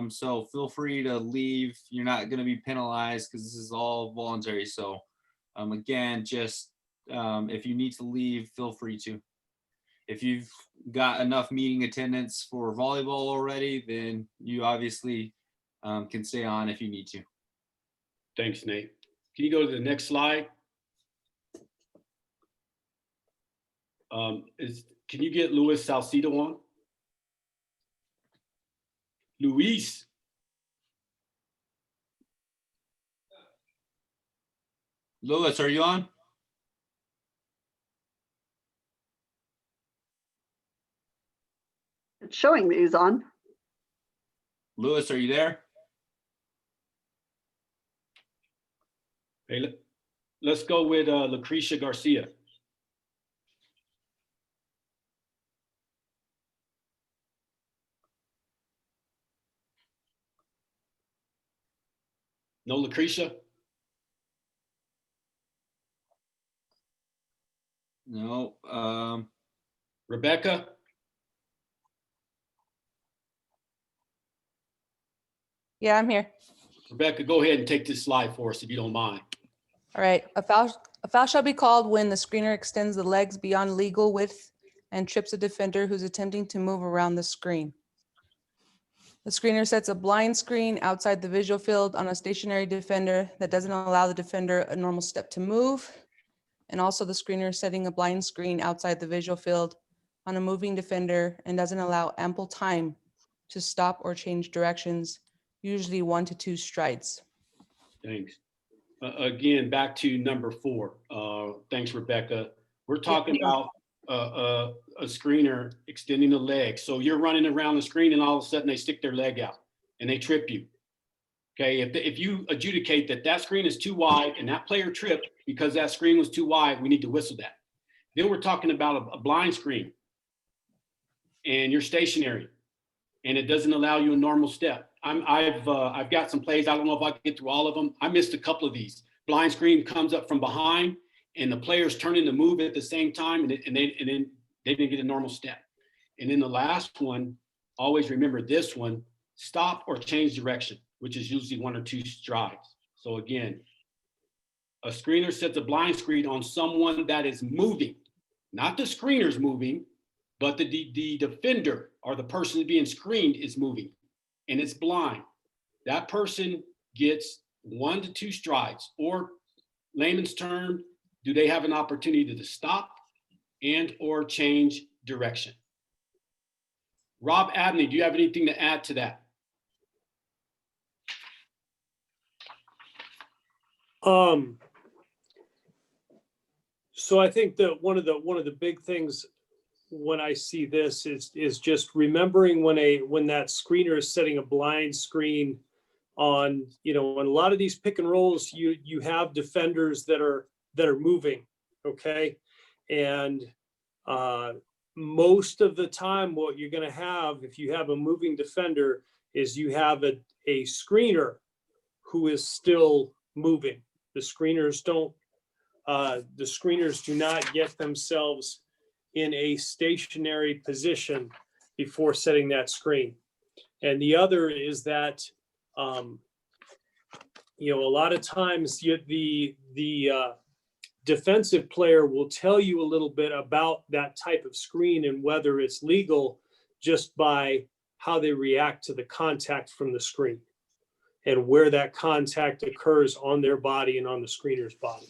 So feel free to leave. You're not going to be penalized because this is all voluntary. So again, just if you need to leave, feel free to. If you've got enough meeting attendance for volleyball already, then you obviously can stay on if you need to. Thanks, Nate. Can you go to the next slide? Can you get Luis Salcido on? Luis. Luis, are you on? It's showing that he's on. Luis, are you there? Hey, let's go with Lucretia Garcia. No Lucretia? No. Rebecca? Yeah, I'm here. Rebecca, go ahead and take this slide for us if you don't mind. All right. A foul shall be called when the screener extends the legs beyond legal width and trips a defender who's attempting to move around the screen. The screener sets a blind screen outside the visual field on a stationary defender that doesn't allow the defender a normal step to move. And also the screener setting a blind screen outside the visual field on a moving defender and doesn't allow ample time to stop or change directions, usually 1 to 2 strides. Thanks. Again, back to number 4. Thanks, Rebecca. We're talking about a screener extending the leg. So you're running around the screen and all of a sudden they stick their leg out and they trip you. Okay, if you adjudicate that screen is too wide and that player tripped because that screen was too wide, we need to whistle that. Then we're talking about a blind screen and you're stationary and it doesn't allow you a normal step. I've got some plays. I don't know if I can get through all of them. I missed a couple of these. Blind screen comes up from behind and the player's turning to move at the same time and then they didn't get a normal step. And then the last one, always remember this one, stop or change direction, which is usually 1 or 2 strides. So again, a screener sets a blind screen on someone that is moving, not the screener's moving, but the defender or the person being screened is moving and it's blind, that person gets 1 to 2 strides, or layman's term, do they have an opportunity to stop and or change direction? Rob Abney, do you have anything to add to that? So I think that one of the big things when I see this is just remembering when that screener is setting a blind screen on, you know, on a lot of these pick and rolls, you have defenders that are moving, okay? And most of the time what you're going to have if you have a moving defender is you have a screener who is still moving. The screeners do not get themselves in a stationary position before setting that screen. And the other is that, you know, a lot of times the defensive player will tell you a little bit about that type of screen and whether it's legal just by how they react to the contact from the screen and where that contact occurs on their body and on the screener's body.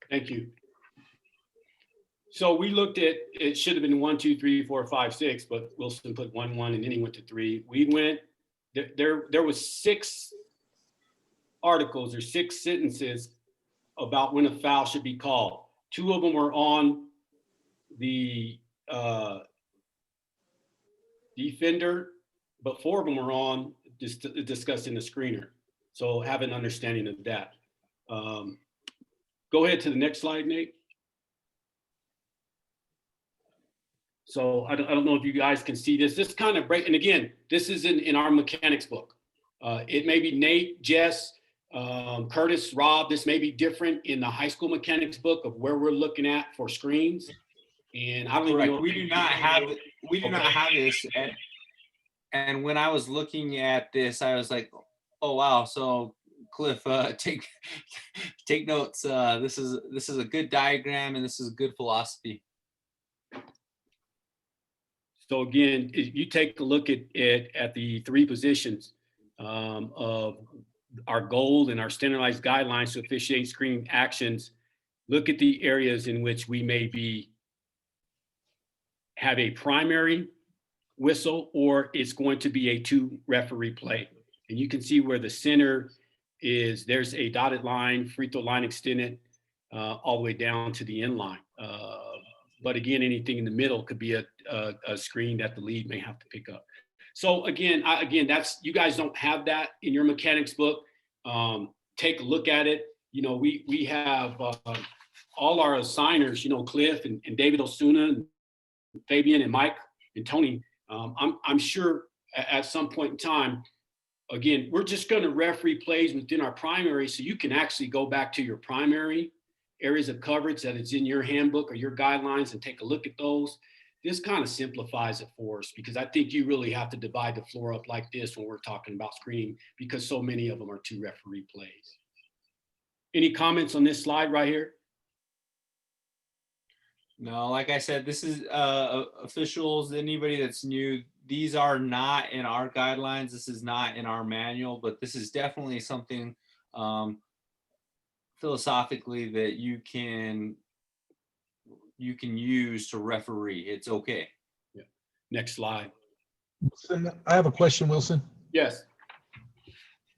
Thank you. So we looked at, it should have been 1, 2, 3, 4, 5, 6, but Wilson put 1, 1, and then he went to 3. We went, there was 6 articles or 6 sentences about when a foul should be called. 2 of them were on the defender, but 4 of them were on discussing the screener. So have an understanding of that. Go ahead to the next slide, Nate. So I don't know if you guys can see this. This kind of break, and again, this is in our mechanics book. It may be Nate, Jess, Curtis, Rob. This may be different in the high school mechanics book of where we're looking at for screens. And I don't even know. We do not have this. And when I was looking at this, I was like, oh wow. So Cliff, take notes. This is a good diagram and this is a good philosophy. So again, you take a look at the 3 positions of our goal and our standardized guidelines to officiate screening actions. Look at the areas in which we may have a primary whistle or it's going to be a 2 referee play. And you can see where the center is, there's a dotted line, free throw line extended all the way down to the end line. But again, anything in the middle could be a screen that the lead may have to pick up. So again, that's, you guys don't have that in your mechanics book. Take a look at it. You know, we have all our assigners, you know, Cliff and David Osuna, and Fabian and Mike and Tony. I'm sure at some point in time, again, we're just going to referee plays within our primary, so you can actually go back to your primary areas of coverage that it's in your handbook or your guidelines and take a look at those. This kind of simplifies it for us because I think you really have to divide the floor up like this when we're talking about screening because so many of them are 2 referee plays. Any comments on this slide right here? No, like I said, this is officials, anybody that's new, these are not in our guidelines. This is not in our manual, but this is definitely something philosophically that you can use to referee. It's okay. Yeah. Next slide. Wilson, I have a question, Wilson. Yes.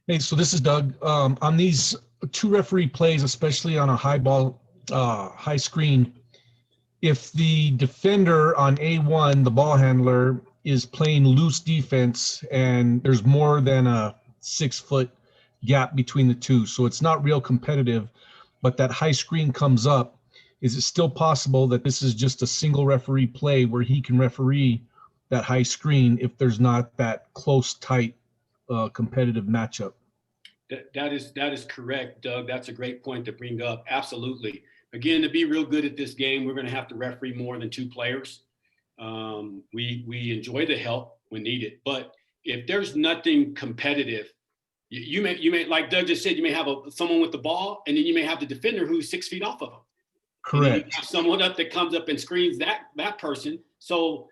Hey, so this is Doug. On these 2 referee plays, especially on a high ball, high screen, if the defender on A1, the ball handler, is playing loose defense and there's more than a 6-foot gap between the 2, so it's not real competitive, but that high screen comes up, is it still possible that this is just a single referee play where he can referee that high screen if there's not that close, tight, competitive matchup? That is correct, Doug. That's a great point to bring up. Absolutely. Again, to be real good at this game, we're going to have to referee more than 2 players. We enjoy the help when needed, but if there's nothing competitive, you may, like Doug just said, you may have someone with the ball, and then you may have the defender who's 6 feet off of them. And then you Correct. have someone up that comes up and screens that person. So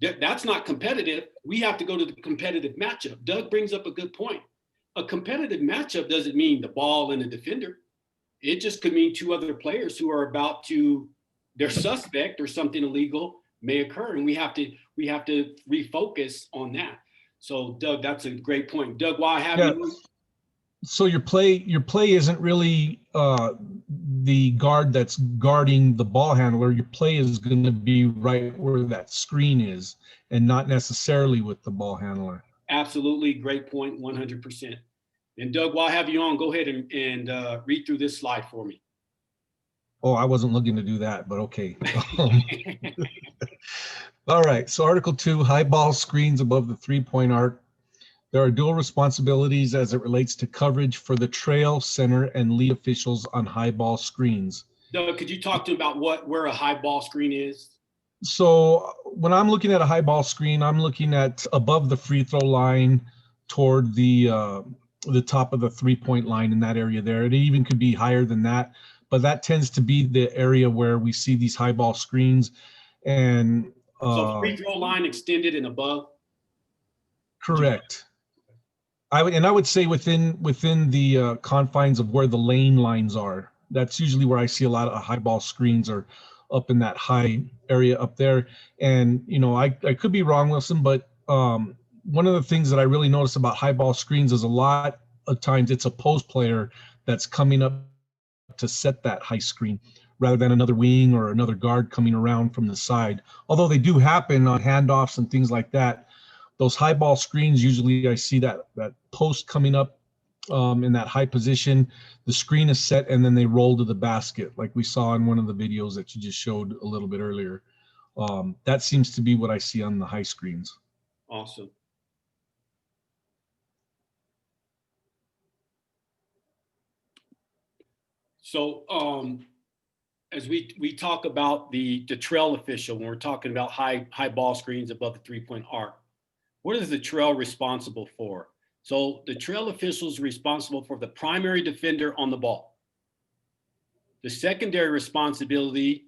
that's not competitive. We have to go to the competitive matchup. Doug brings up a good point. A competitive matchup doesn't mean the ball and the defender. It just could mean two other players who are about to, they're suspect or something illegal may occur, and we have to refocus on that. So Doug, that's a great point. Doug, while I have you. So your play isn't really the guard that's guarding the ball handler. Your play is going to be right where that screen is, and not necessarily with the ball handler. Absolutely, great point, 100%. And Doug, while I have you on, go ahead and read through this slide for me. Oh, I wasn't looking to do that, but okay. All right, so Article 2, high ball screens above the three-point arc. There are dual responsibilities as it relates to coverage for the trail, center, and lead officials on high ball screens. Doug, could you talk to him about where a high ball screen is? So when I'm looking at a high ball screen, I'm looking at above the free throw line toward the top of the three-point line in that area there. It even could be higher than that, but that tends to be the area where we see these high ball screens. And so free throw line extended and above? Correct. I would say within the confines of where the lane lines are. That's usually where I see a lot of high ball screens, are up in that high area up there. And I could be wrong, Wilson, but one of the things that I really notice about high ball screens is a lot of times it's a post player that's coming up to set that high screen, rather than another wing or another guard coming around from the side. Although they do happen on handoffs and things like that. Those high ball screens, usually I see that post coming up in that high position. The screen is set and then they roll to the basket, like we saw in one of the videos that you just showed a little bit earlier. That seems to be what I see on the high screens. Awesome. So as we talk about the trail official, when we're talking about high ball screens above the three-point arc, what is the trail responsible for? So the trail official is responsible for the primary defender on the ball. The secondary responsibility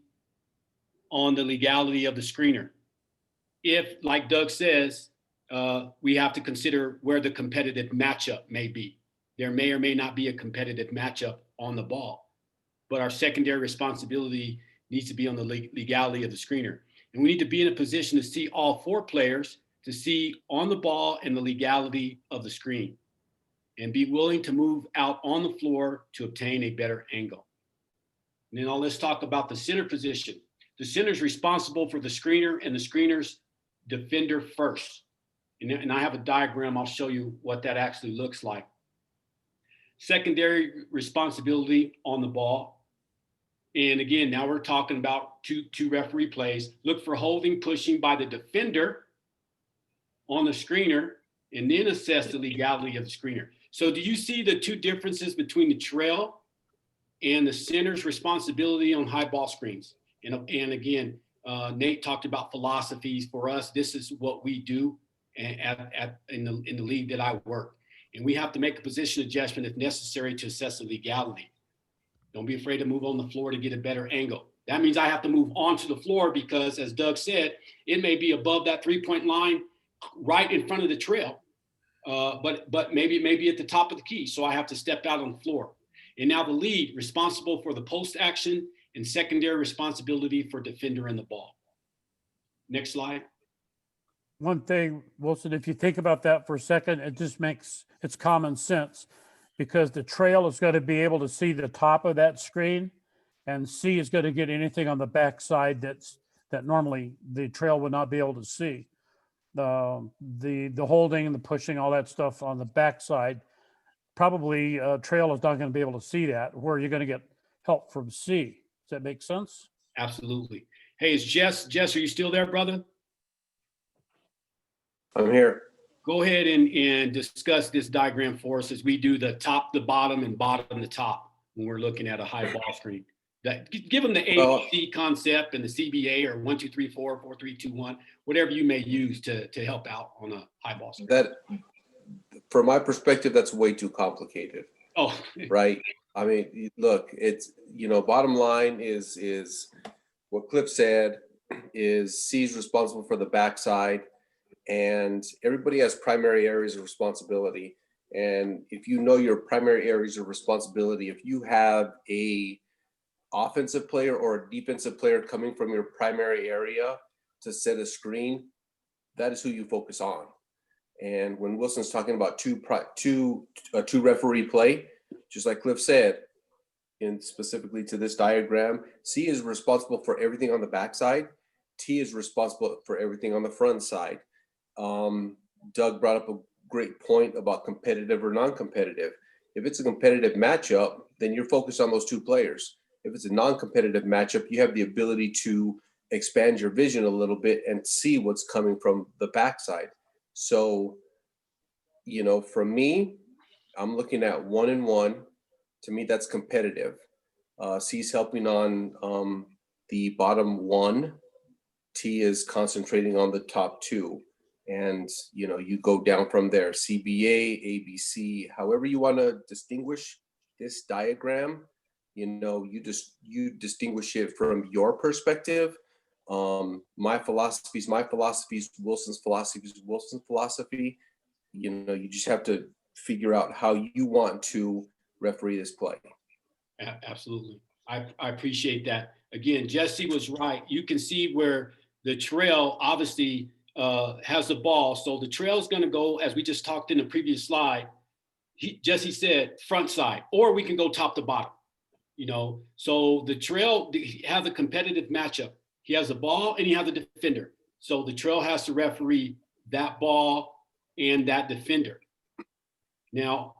on the legality of the screener. If, like Doug says, we have to consider where the competitive matchup may be. There may or may not be a competitive matchup on the ball, but our secondary responsibility needs to be on the legality of the screener. And we need to be in a position to see all four players, to see on the ball and the legality of the screen, and be willing to move out on the floor to obtain a better angle. And then let's talk about the center position. The center is responsible for the screener and the screener's defender first. And I have a diagram, I'll show you what that actually looks like. Secondary responsibility on the ball. And again, now we're talking about two referee plays. Look for holding, pushing by the defender on the screener, and then assess the legality of the screener. So do you see the two differences between the trail and the center's responsibility on high ball screens? And again, Nate talked about philosophies. For us, this is what we do in the league that I work. And we have to make a position adjustment if necessary to assess the legality. Don't be afraid to move on the floor to get a better angle. That means I have to move onto the floor because, as Doug said, it may be above that three-point line, right in front of the trail, but maybe at the top of the key. So I have to step out on the floor. And now the lead, responsible for the post action and secondary responsibility for defender and the ball. Next slide. One thing, Wilson, if you think about that for a second, it's common sense, because the trail is going to be able to see the top of that screen, and C is going to get anything on the back side that normally the trail would not be able to see. The holding and the pushing, all that stuff on the backside, probably trail is not going to be able to see that, where you're going to get help from C. Does that make sense? Absolutely. Hey, is Jess, are you still there, brother? I'm here. Go ahead and discuss this diagram for us as we do the top to bottom and bottom to top when we're looking at a high ball screen. Give them the ABC concept and the CBA, or 1, 2, 3, 4, 4, 3, 2, 1, whatever you may use to help out on a high ball screen. That, from my perspective, that's way too complicated. Oh, right. I mean, look, it's, bottom line is what Cliff said is C's responsible for the backside, and everybody has primary areas of responsibility. And if you know your primary areas of responsibility, if you have a offensive player or a defensive player coming from your primary area to set a screen, that is who you focus on. And when Wilson's talking about two referee play, just like Cliff said, and specifically to this diagram, C is responsible for everything on the backside. T is responsible for everything on the front side. Doug brought up a great point about competitive or non-competitive. If it's a competitive matchup, then you're focused on those two players. If it's a non-competitive matchup, you have the ability to expand your vision a little bit and see what's coming from the backside. So, for me, I'm looking at 1-1. To me, that's competitive. C's helping on the bottom one. T is concentrating on the top two. And, you go down from there. CBA, ABC, however you want to distinguish this diagram, you distinguish it from your perspective. My philosophy is my philosophy, Wilson's philosophy is Wilson's philosophy. You just have to figure out how you want to referee this play. Absolutely. I appreciate that. Again, Jesse was right. You can see where the trail obviously has the ball. So the trail is going to go, as we just talked in the previous slide, Jesse said front side, or we can go top to bottom. So the trail has a competitive matchup. He has the ball and he has the defender. So the trail has to referee that ball and that defender. Now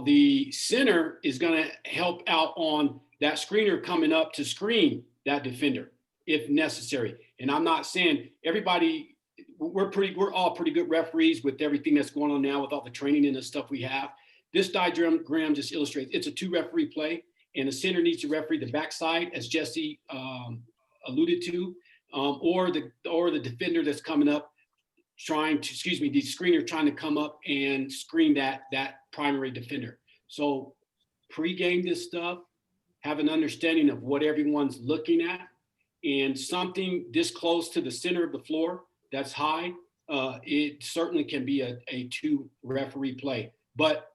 the center is going to help out on that screener coming up to screen that defender if necessary. And I'm not saying everybody, we're all pretty good referees with everything that's going on now with all the training and the stuff we have. This diagram just illustrates it's a 2-referee play, and the center needs to referee the backside, as Jesse alluded to, or the defender that's coming up the screener trying to come up and screen that primary defender. So pre-game this stuff, have an understanding of what everyone's looking at, and something this close to the center of the floor that's high, it certainly can be a 2-referee play. But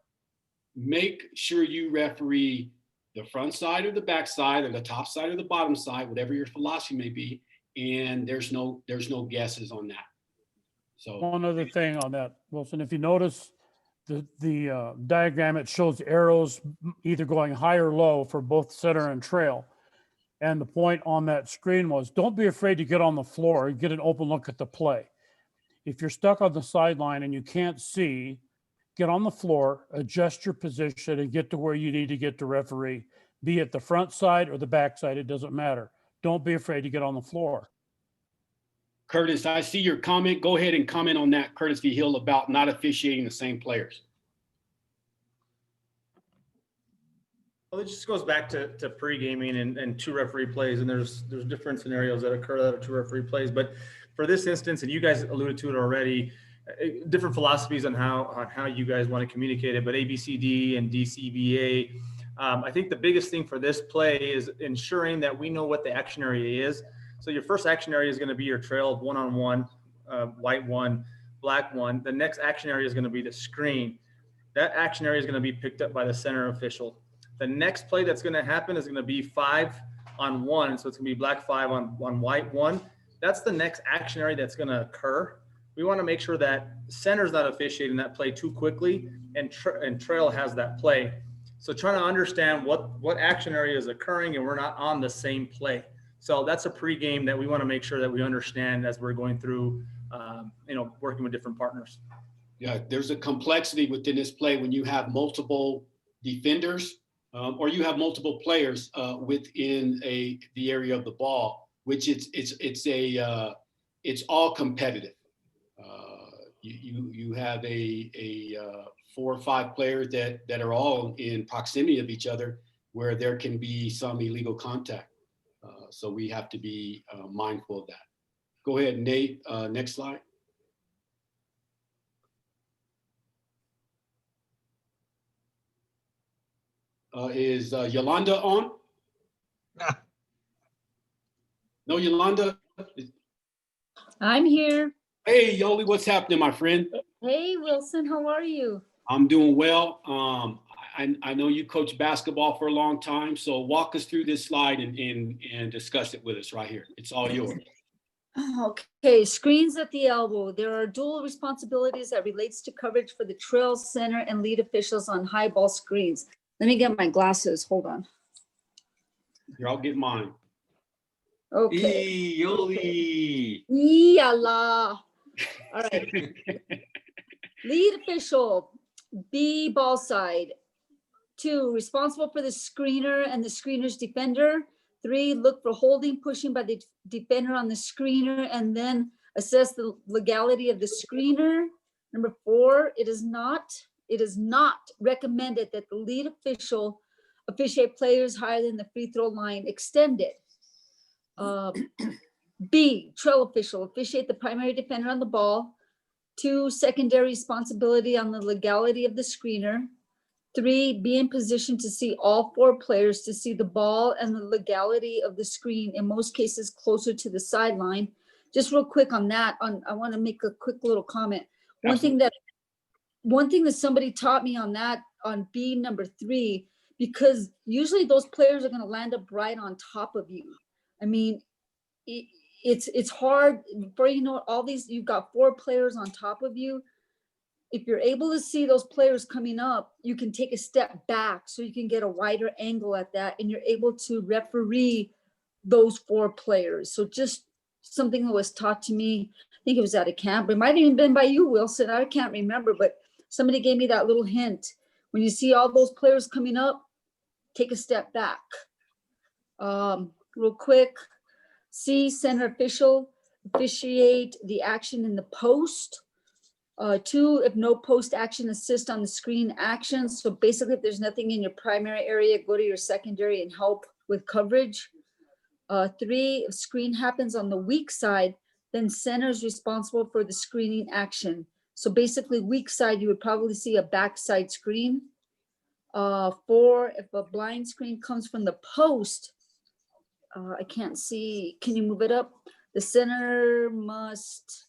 make sure you referee the front side or the back side or the top side or the bottom side, whatever your philosophy may be, and there's no guesses on that. So one other thing on that, Wilson, if you notice the diagram, it shows arrows either going high or low for both center and trail. And the point on that screen was, don't be afraid to get on the floor and get an open look at the play. If you're stuck on the sideline and you can't see, get on the floor, adjust your position, and get to where you need to get to referee, be it the front side or the back side, it doesn't matter. Don't be afraid to get on the floor. Curtis, I see your comment. Go ahead and comment on that, Curtis V. Hill, about not officiating the same players. Well, it just goes back to pre-gaming and 2-referee plays, and there's different scenarios that occur that are 2-referee plays. But for this instance, and you guys alluded to it already, different philosophies on how you guys want to communicate it, but ABCD and DCBA. I think the biggest thing for this play is ensuring that we know what the action area is. So your first action area is going to be your trail of 1-on-1, white 1, black 1. The next action area is going to be the screen. That action area is going to be picked up by the center official. The next play that's going to happen is going to be 5-on-1. So it's going to be black 5 on white 1. That's the next action area that's going to occur. We want to make sure that center's not officiating that play too quickly, and trail has that play. So trying to understand what action area is occurring, and we're not on the same play. So that's a pregame that we want to make sure that we understand as we're going through, working with different partners. Yeah, there's a complexity within this play when you have multiple defenders or you have multiple players within the area of the ball, which it's all competitive. You have a 4 or 5 players that are all in proximity of each other, where there can be some illegal contact. So we have to be mindful of that. Go ahead, Nate. Next slide. Is Yolanda on? No, Yolanda. I'm here. Hey, Yoli, what's happening, my friend? Hey, Wilson, how are you? I'm doing well. I know you coach basketball for a long time, so walk us through this slide and discuss it with us right here. It's all yours. Okay, screens at the elbow. There are dual responsibilities that relates to coverage for the trail, center, and lead officials on high ball screens. Let me get my glasses. Hold on. Here, I'll get mine. Okay. Yoli. Yalla. All right. Lead official, B, ball side. 2, responsible for the screener and the screener's defender. 3, look for holding, pushing by the defender on the screener, and then assess the legality of the screener. Number 4, it is not recommended that the lead official officiate players higher than the free throw line extended. B, trail official, officiate the primary defender on the ball. 2, secondary responsibility on the legality of the screener. 3, be in position to see all 4 players to see the ball and the legality of the screen, in most cases closer to the sideline. Just real quick on that, I want to make a quick little comment. One thing that somebody taught me on that, on B number 3, because usually those players are going to land up right on top of you. I mean, it's hard. Before you know it, all these, you've got 4 players on top of you. If you're able to see those players coming up, you can take a step back so you can get a wider angle at that, and you're able to referee those 4 players. So just something that was taught to me, I think it was at a camp. It might have even been by you, Wilson. I can't remember, but somebody gave me that little hint. When you see all those players coming up, take a step back. Real quick, C, center official, officiate the action in the post. 2, if no post action, assist on the screen action. So basically, if there's nothing in your primary area, go to your secondary and help with coverage. 3, if screen happens on the weak side, then center is responsible for the screening action. So basically, weak side, you would probably see a backside screen. 4, if a blind screen comes from the post, I can't see, can you move it up? The center must,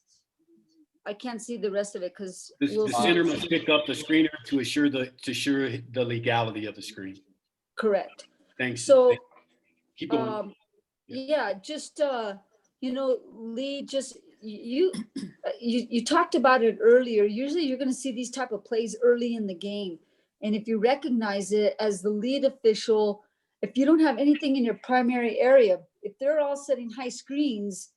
I can't see the rest of it because The center must pick up the screener to assure the legality of the screen. Correct. Thanks. So Keep going. yeah, just Lee, just you talked about it earlier. Usually you're going to see these type of plays early in the game, and if you recognize it as the lead official, if you don't have anything in your primary area, if they're all setting high screens,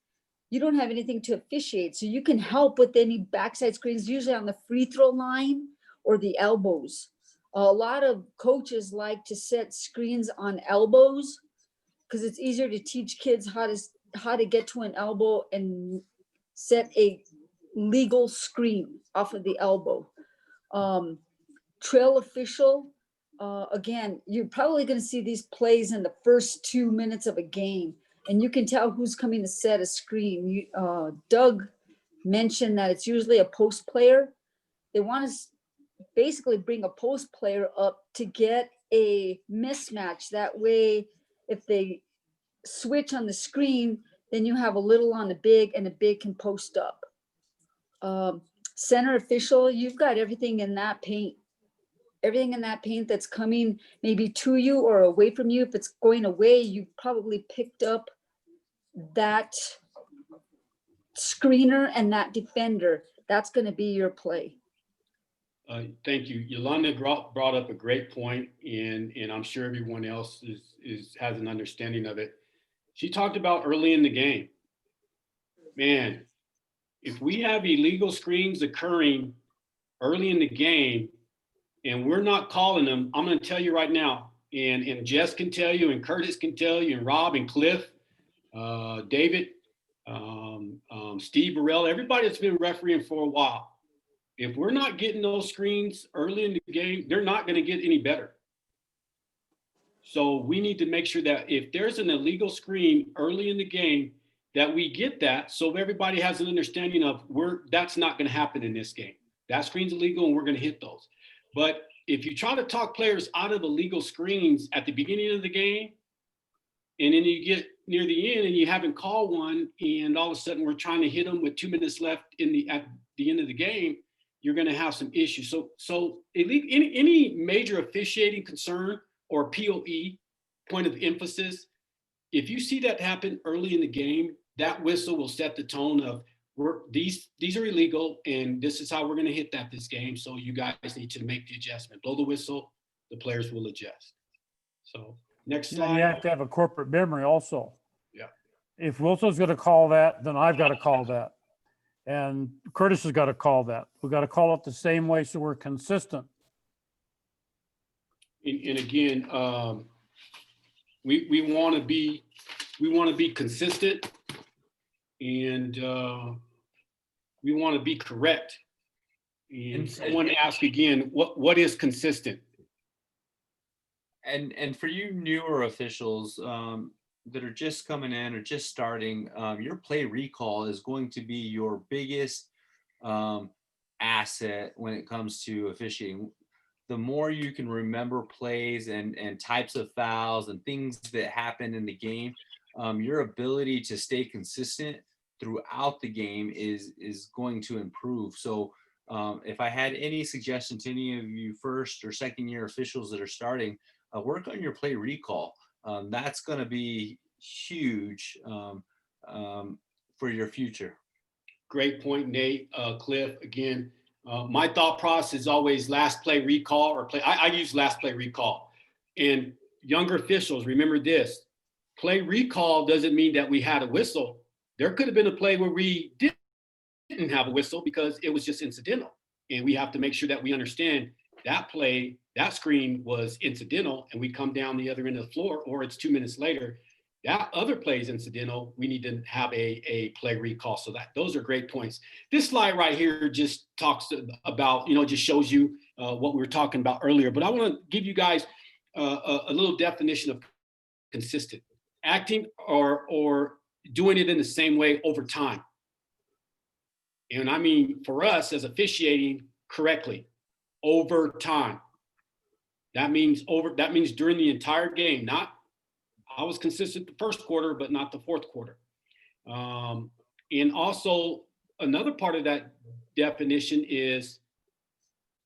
you don't have anything to officiate. So you can help with any backside screens, usually on the free throw line or the elbows. A lot of coaches like to set screens on elbows because it's easier to teach kids how to get to an elbow and set a legal screen off of the elbow. Trail official, again, you're probably going to see these plays in the first 2 minutes of a game, and you can tell who's coming to set a screen. Doug mentioned that it's usually a post player. They want to basically bring a post player up to get a mismatch. That way, if they switch on the screen, then you have a little on the big, and the big can post up. Center official, you've got everything in that paint. Everything in that paint that's coming maybe to you or away from you. If it's going away, you probably picked up that screener and that defender. That's going to be your play. Thank you. Yolanda brought up a great point, and I'm sure everyone else has an understanding of it. She talked about early in the game. Man, if we have illegal screens occurring early in the game and we're not calling them, I'm going to tell you right now, and Jess can tell you, and Curtis can tell you, and Rob and Cliff, David, Steve Burrell, everybody that's been refereeing for a while. If we're not getting those screens early in the game, they're not going to get any better. So we need to make sure that if there's an illegal screen early in the game, that we get that, so everybody has an understanding of that's not going to happen in this game. That screen's illegal and we're going to hit those. But if you try to talk players out of illegal screens at the beginning of the game, and then you get near the end and you haven't called one, and all of a sudden we're trying to hit them with 2 minutes left at the end of the game, you're going to have some issues. So any major officiating concern or POE, point of emphasis, if you see that happen early in the game, that whistle will set the tone of these are illegal and this is how we're going to hit that this game. So you guys need to make the adjustment. Blow the whistle, the players will adjust. So next slide. And you have to have a corporate memory also. Yeah. If Wilson's going to call that, then I've got to call that. And Curtis has got to call that. We've got to call it the same way so we're consistent. And again, we want to be consistent, and we want to be correct. And someone asked again, what is consistent? And for you newer officials that are just coming in or just starting, your play recall is going to be your biggest asset when it comes to officiating. The more you can remember plays and types of fouls and things that happen in the game, your ability to stay consistent throughout the game is going to improve. So if I had any suggestion to any of you first or second year officials that are starting, work on your play recall. That's going to be huge for your future. Great point, Nate. Cliff, again, my thought process is always last play recall or play. I use last play recall. And younger officials, remember this, play recall doesn't mean that we had a whistle. There could have been a play where we didn't have a whistle because it was just incidental. And we have to make sure that we understand that play, that screen was incidental, and we come down the other end of the floor, or it's 2 minutes later. That other play is incidental. We need to have a play recall. So those are great points. This slide right here just talks about, just shows you what we were talking about earlier. But I want to give you guys a little definition of consistent. Acting or doing it in the same way over time. And I mean, for us as officiating correctly, over time. That means during the entire game, not I was consistent the first quarter, but not the fourth quarter. And also another part of that definition is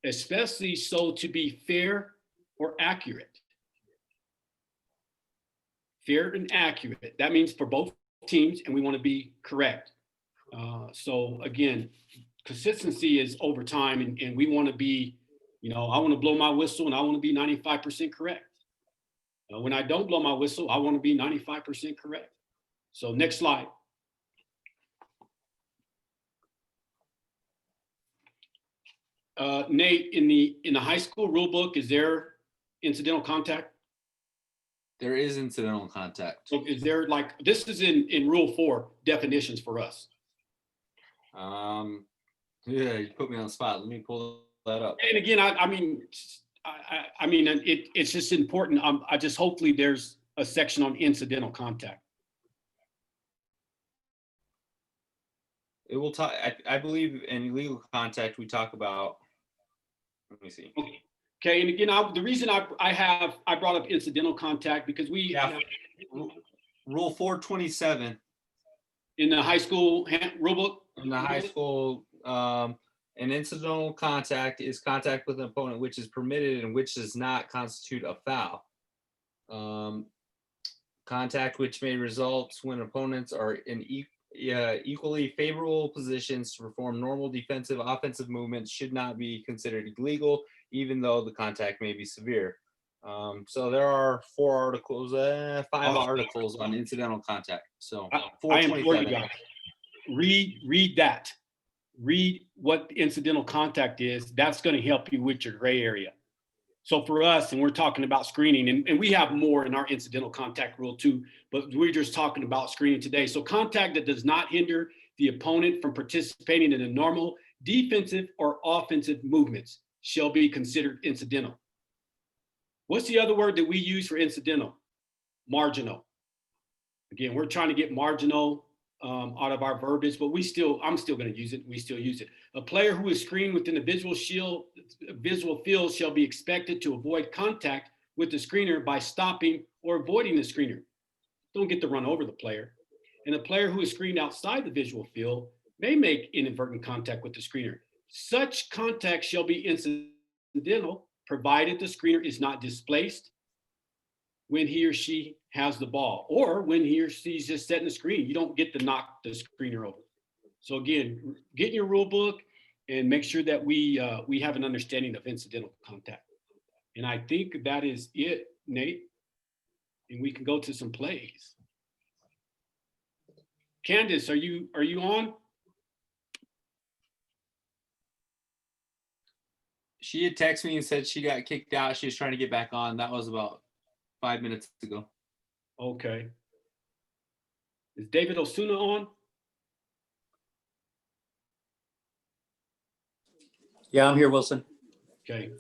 especially so to be fair or accurate. Fair and accurate. That means for both teams, and we want to be correct. So again, consistency is over time, and we want to be, I want to blow my whistle and I want to be 95% correct. When I don't blow my whistle, I want to be 95% correct. So next slide. Nate, in the high school rule book, is there incidental contact? There is incidental contact. So is there this is in Rule 4 definitions for us. Yeah, you put me on the spot. Let me pull that up. And again, I mean, it's just important. I just hopefully there's a section on incidental contact. It will talk. I believe in illegal contact we talk about. Let me see. Okay, and again, the reason I brought up incidental contact because Rule 427 in the high school rule book. In the high school, an incidental contact is contact with an opponent which is permitted and which does not constitute a foul. Contact which may result when opponents are in equally favorable positions to perform normal defensive, offensive movements should not be considered illegal, even though the contact may be severe. So there are 5 articles on incidental contact. So I implore you guys, read that. Read what the incidental contact is. That's going to help you with your gray area. So for us, and we're talking about screening, and we have more in our incidental contact rule too, but we're just talking about screening today. So contact that does not hinder the opponent from participating in the normal defensive or offensive movements shall be considered incidental. What's the other word that we use for incidental? Marginal. Again, we're trying to get marginal out of our verbiage, but I'm still going to use it. We still use it. A player who is screened within the visual field shall be expected to avoid contact with the screener by stopping or avoiding the screener. Don't get to run over the player. And a player who is screened outside the visual field may make inadvertent contact with the screener. Such contact shall be incidental, provided the screener is not displaced when he or she has the ball, or when he or she's just setting the screen. You don't get to knock the screener over. So again, get in your rule book and make sure that we have an understanding of incidental contact. And I think that is it, Nate. And we can go to some plays. Candace, are you on? She had texted me and said she got kicked out. She was trying to get back on. That was about 5 minutes ago. Okay. Is David Osuna on? Yeah, I'm here, Wilson. Okay.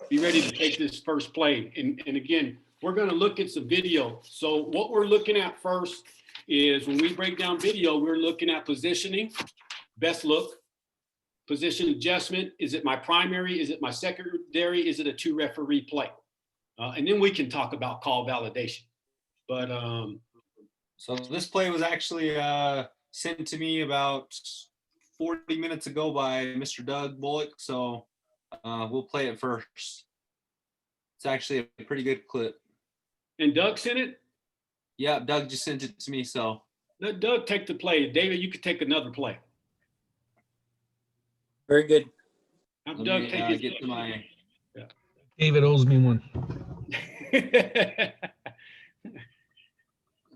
Be ready to take this first play. And again, we're going to look at some video. So what we're looking at first is when we break down video, we're looking at positioning, best look, position adjustment. Is it my primary? Is it my secondary? Is it a 2-referee play? And then we can talk about call validation. But so this play was actually sent to me about 40 minutes ago by Mr. Doug Bullock. So we'll play it first. It's actually a pretty good clip. And Doug sent it? Yeah, Doug just sent it to me. So let Doug take the play. David, you could take another play. Very good. Have Doug take his get to my. Yeah. David owes me one.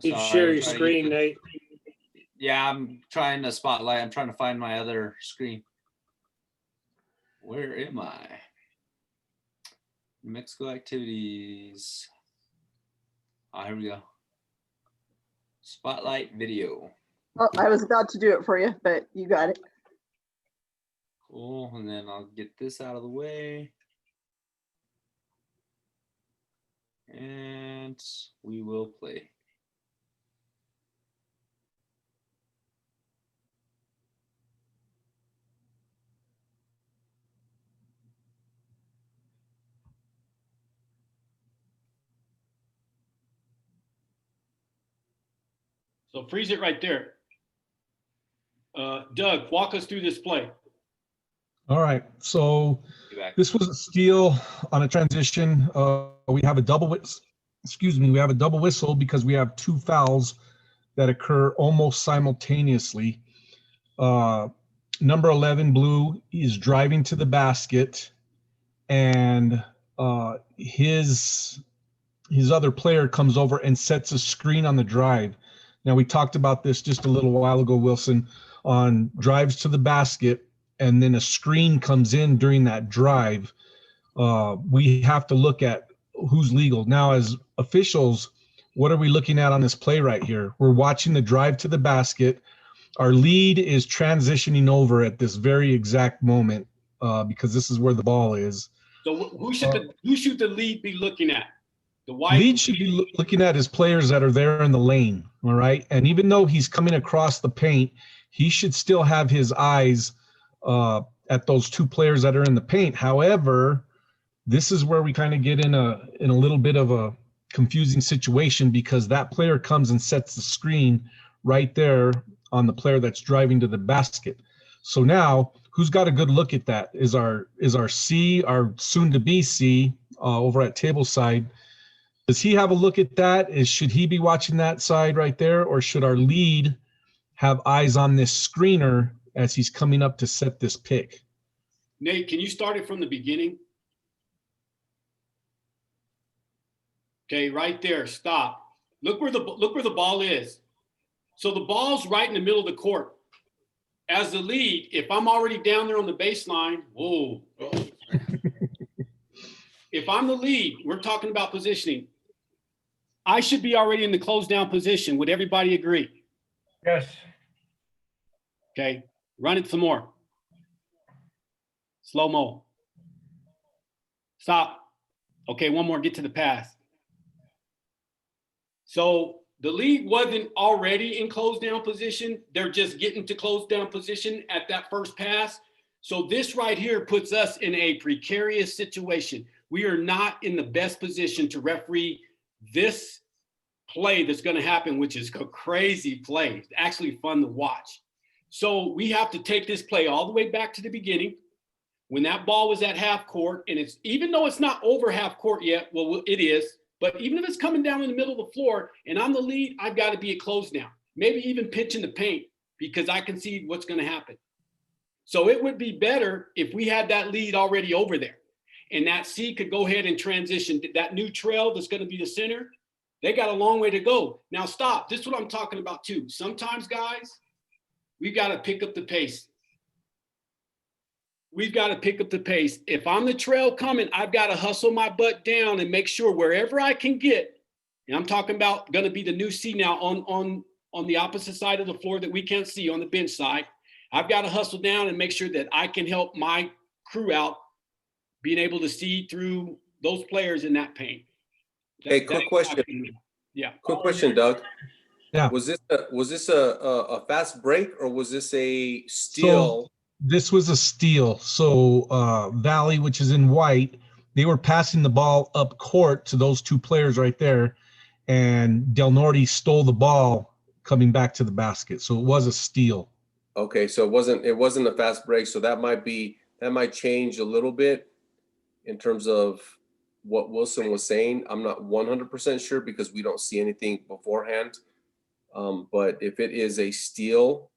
You share your screen, Nate. Yeah, I'm trying to spotlight. I'm trying to find my other screen. Where am I? Mexico activities. Here we go. Spotlight video. Oh, I was about to do it for you, but you got it. Cool. And then I'll get this out of the way. And we will play. So freeze it right there. Doug, walk us through this play. All right. So this was a steal on a transition. We have a double we have a double whistle because we have 2 fouls that occur almost simultaneously. Number 11, blue, is driving to the basket, and his other player comes over and sets a screen on the drive. Now, we talked about this just a little while ago, Wilson, on drives to the basket, and then a screen comes in during that drive. We have to look at who's legal. Now, as officials, what are we looking at on this play right here? We're watching the drive to the basket. Our lead is transitioning over at this very exact moment because this is where the ball is. So who should the lead be looking at? The white lead should be looking at his players that are there in the lane, all right? And even though he's coming across the paint, he should still have his eyes at those 2 players that are in the paint. However, this is where we kind of get in a little bit of a confusing situation because that player comes and sets the screen right there on the player that's driving to the basket. So now, who's got a good look at that? Is our C, our soon-to-be C, over at tableside? Does he have a look at that? Should he be watching that side right there, or should our lead have eyes on this screener as he's coming up to set this pick? Nate, can you start it from the beginning? Okay, right there. Stop. Look where the ball is. So the ball's right in the middle of the court. As the lead, if I'm already down there on the baseline, whoa. If I'm the lead, we're talking about positioning. I should be already in the closed down position. Would everybody agree? Yes. Okay, run it some more. Slow-mo. Stop. Okay, one more, get to the pass. So the lead wasn't already in closed down position. They're just getting to closed down position at that first pass. So this right here puts us in a precarious situation. We are not in the best position to referee this play that's going to happen, which is a crazy play. It's actually fun to watch. So we have to take this play all the way back to the beginning when that ball was at half court, and it's, even though it's not over half court yet, well, it is, but even if it's coming down in the middle of the floor and I'm the lead, I've got to be a close down, maybe even pitch in the paint, because I can see what's going to happen. So it would be better if we had that lead already over there, and that C could go ahead and transition. That new trail that's going to be the center, they got a long way to go. Now stop. This is what I'm talking about too. Sometimes, guys, we've got to pick up the pace. We've got to pick up the pace. If I'm the trail coming, I've got to hustle my butt down and make sure wherever I can get, and I'm talking about going to be the new C now on the opposite side of the floor that we can't see on the bench side. I've got to hustle down and make sure that I can help my crew out being able to see through those players in that paint. Hey, quick question. Yeah. Quick question, Doug. Yeah. Was this a fast break or was this a steal? So this was a steal. So Valley, which is in white, they were passing the ball up court to those two players right there, and Del Norte stole the ball coming back to the basket. So it was a steal. Okay, so it wasn't a fast break. So that might change a little bit in terms of what Wilson was saying. I'm not 100% sure because we don't see anything beforehand. But if it is a steal,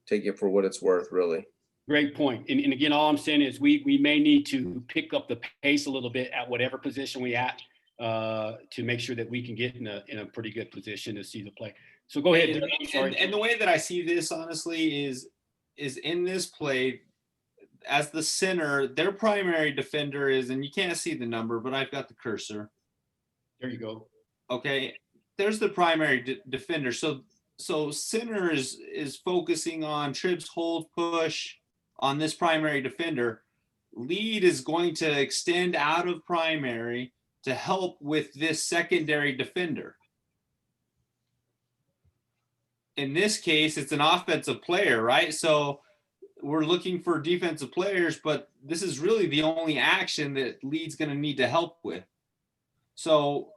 take it for what it's worth, really. Great point. And again, all I'm saying is we may need to pick up the pace a little bit at whatever position we at to make sure that we can get in a pretty good position to see the play. So go ahead. And the way that I see this, honestly, is in this play, as the center, their primary defender is, and you can't see the number, but I've got the cursor. There you go. Okay, there's the primary defender. So center is focusing on trips, hold, push on this primary defender. Lead is going to extend out of primary to help with this secondary defender. In this case, it's an offensive player, right? So we're looking for defensive players, but this is really the only action that lead's going to need to help with. So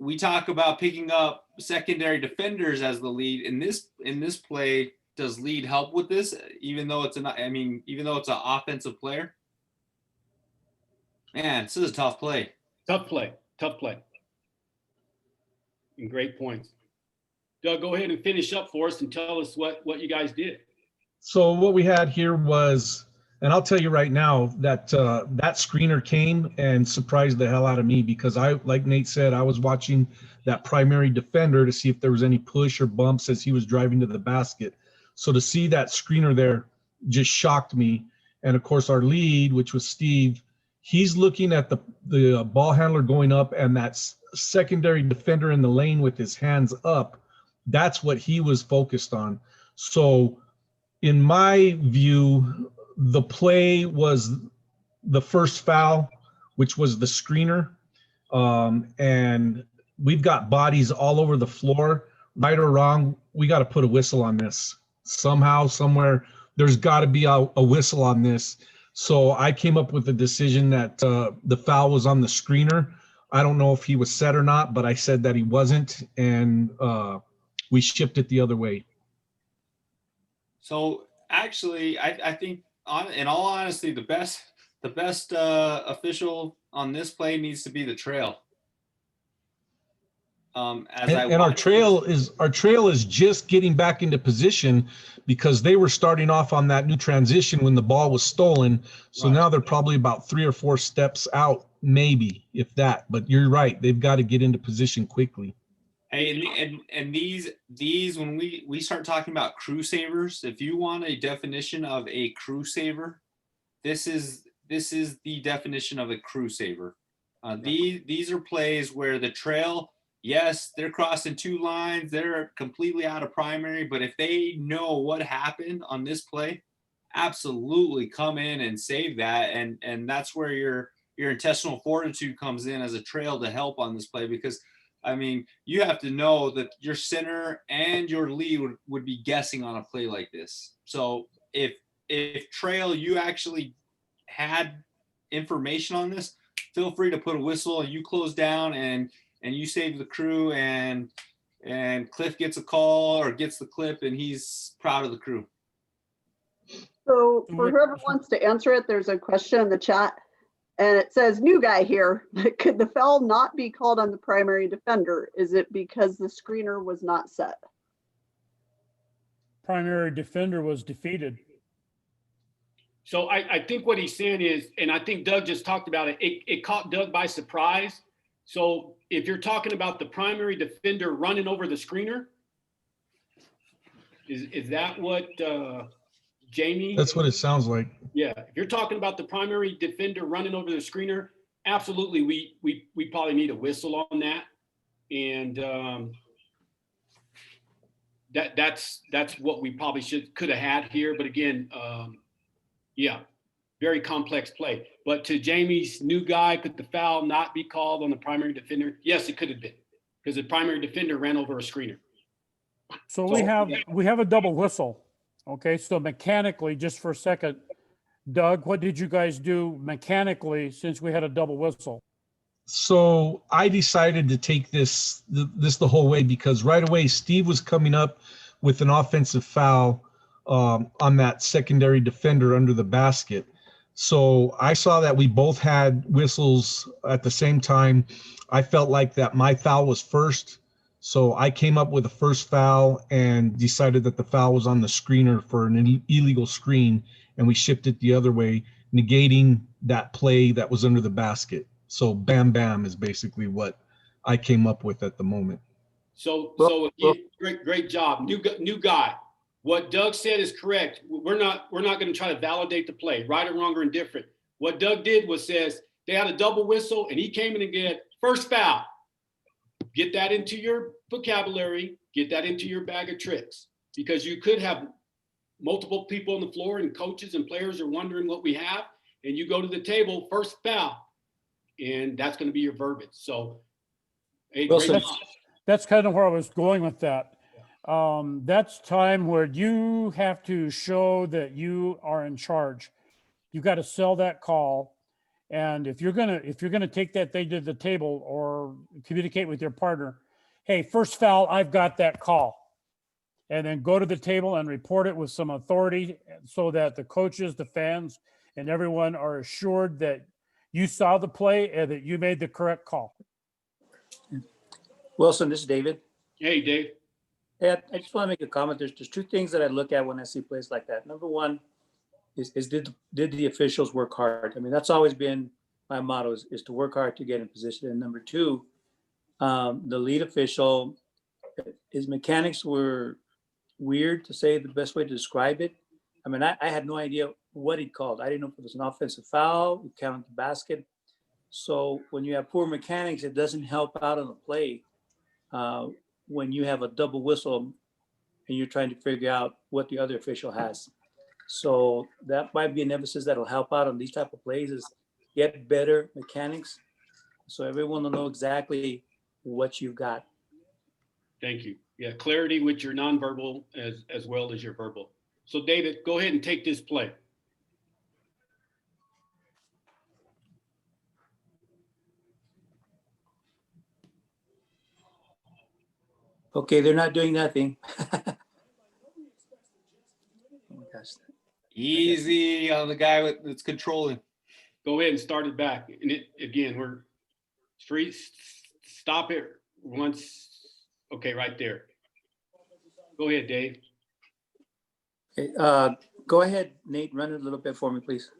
we talk about picking up secondary defenders as the lead. In this play, does lead help with this, even though it's an offensive player? Man, this is a tough play. Tough play. And great points. Doug, go ahead and finish up for us and tell us what you guys did. So what we had here was, and I'll tell you right now that that screener came and surprised the hell out of me, because like Nate said, I was watching that primary defender to see if there was any push or bumps as he was driving to the basket. So to see that screener there just shocked me. And of course our lead, which was Steve, he's looking at the ball handler going up, and that secondary defender in the lane with his hands up. That's what he was focused on. So in my view, the play was the first foul, which was the screener. And we've got bodies all over the floor. Right or wrong, we got to put a whistle on this. Somehow, somewhere, there's got to be a whistle on this. So I came up with the decision that the foul was on the screener. I don't know if he was set or not, but I said that he wasn't, and we shipped it the other way. So actually, I think, in all honesty, the best official on this play needs to be the trail. Our trail is just getting back into position, because they were starting off on that new transition when the ball was stolen. So now they're probably about 3 or 4 steps out, maybe, if that. But you're right, they've got to get into position quickly. Hey, and these when we start talking about crew savers, if you want a definition of a crew saver, this is the definition of a crew saver. These are plays where the trail, yes, they're crossing 2 lines, they're completely out of primary, but if they know what happened on this play, absolutely come in and save that, and that's where your intestinal fortitude comes in as a trail to help on this play, because I mean, you have to know that your center and your lead would be guessing on a play like this. So if trail, you actually had information on this, feel free to put a whistle and you close down and you save the crew, and Cliff gets a call or gets the clip and he's proud of the crew. So for whoever wants to answer it, there's a question in the chat and it says, new guy here, could the foul not be called on the primary defender? Is it because the screener was not set? Primary defender was defeated. So I think what he's saying is, and I think Doug just talked about it, it caught Doug by surprise. So if you're talking about the primary defender running over the screener, is that what Jamie? That's what it sounds like. Yeah, if you're talking about the primary defender running over the screener, absolutely, we probably need a whistle on that, and that's what we probably could have had here. But again, yeah, very complex play. But to Jamie's new guy, could the foul not be called on the primary defender? Yes, it could have been, because the primary defender ran over a screener. So we have a double whistle. Okay, so mechanically, just for a second, Doug, what did you guys do mechanically since we had a double whistle? So I decided to take this the whole way, because right away Steve was coming up with an offensive foul on that secondary defender under the basket. So I saw that we both had whistles at the same time. I felt like that my foul was first. So I came up with a first foul and decided that the foul was on the screener for an illegal screen, and we shipped it the other way, negating that play that was under the basket. So bam, bam is basically what I came up with at the moment. So again, great job, new guy. What Doug said is correct. We're not going to try to validate the play, right or wrong or indifferent. What Doug did was says they had a double whistle and he came in and get first foul. Get that into your vocabulary, get that into your bag of tricks, because you could have multiple people on the floor and coaches and players are wondering what we have, and you go to the table, first foul, and that's going to be your verbiage. So hey, that's kind of where I was going with that. That's time where you have to show that you are in charge. You got to sell that call. And if you're gonna take that thing to the table or communicate with your partner, hey, first foul, I've got that call, and then go to the table and report it with some authority, so that the coaches, the fans, and everyone are assured that you saw the play and that you made the correct call. Wilson, this is David. Hey, Dave. Hey, I just want to make a comment. There's two things that I look at when I see plays like that. Number one is did the officials work hard? I mean, that's always been my motto, is to work hard to get in position. And number two, the lead official, his mechanics were weird, to say the best way to describe it. I mean, I had no idea what he called. I didn't know if it was an offensive foul, he counted the basket. So when you have poor mechanics, it doesn't help out on the play when you have a double whistle and you're trying to figure out what the other official has. So that might be an emphasis that'll help out on these type of plays, is get better mechanics so everyone will know exactly what you've got. Thank you. Yeah, clarity with your nonverbal as well as your verbal. So David, go ahead and take this play. Okay, they're not doing nothing. Oh my gosh. Easy on the guy that's controlling. Go ahead and start it back. And again, we're free. Stop it once. Okay, right there. Go ahead, Dave. Okay, go ahead, Nate, run it a little bit for me, please.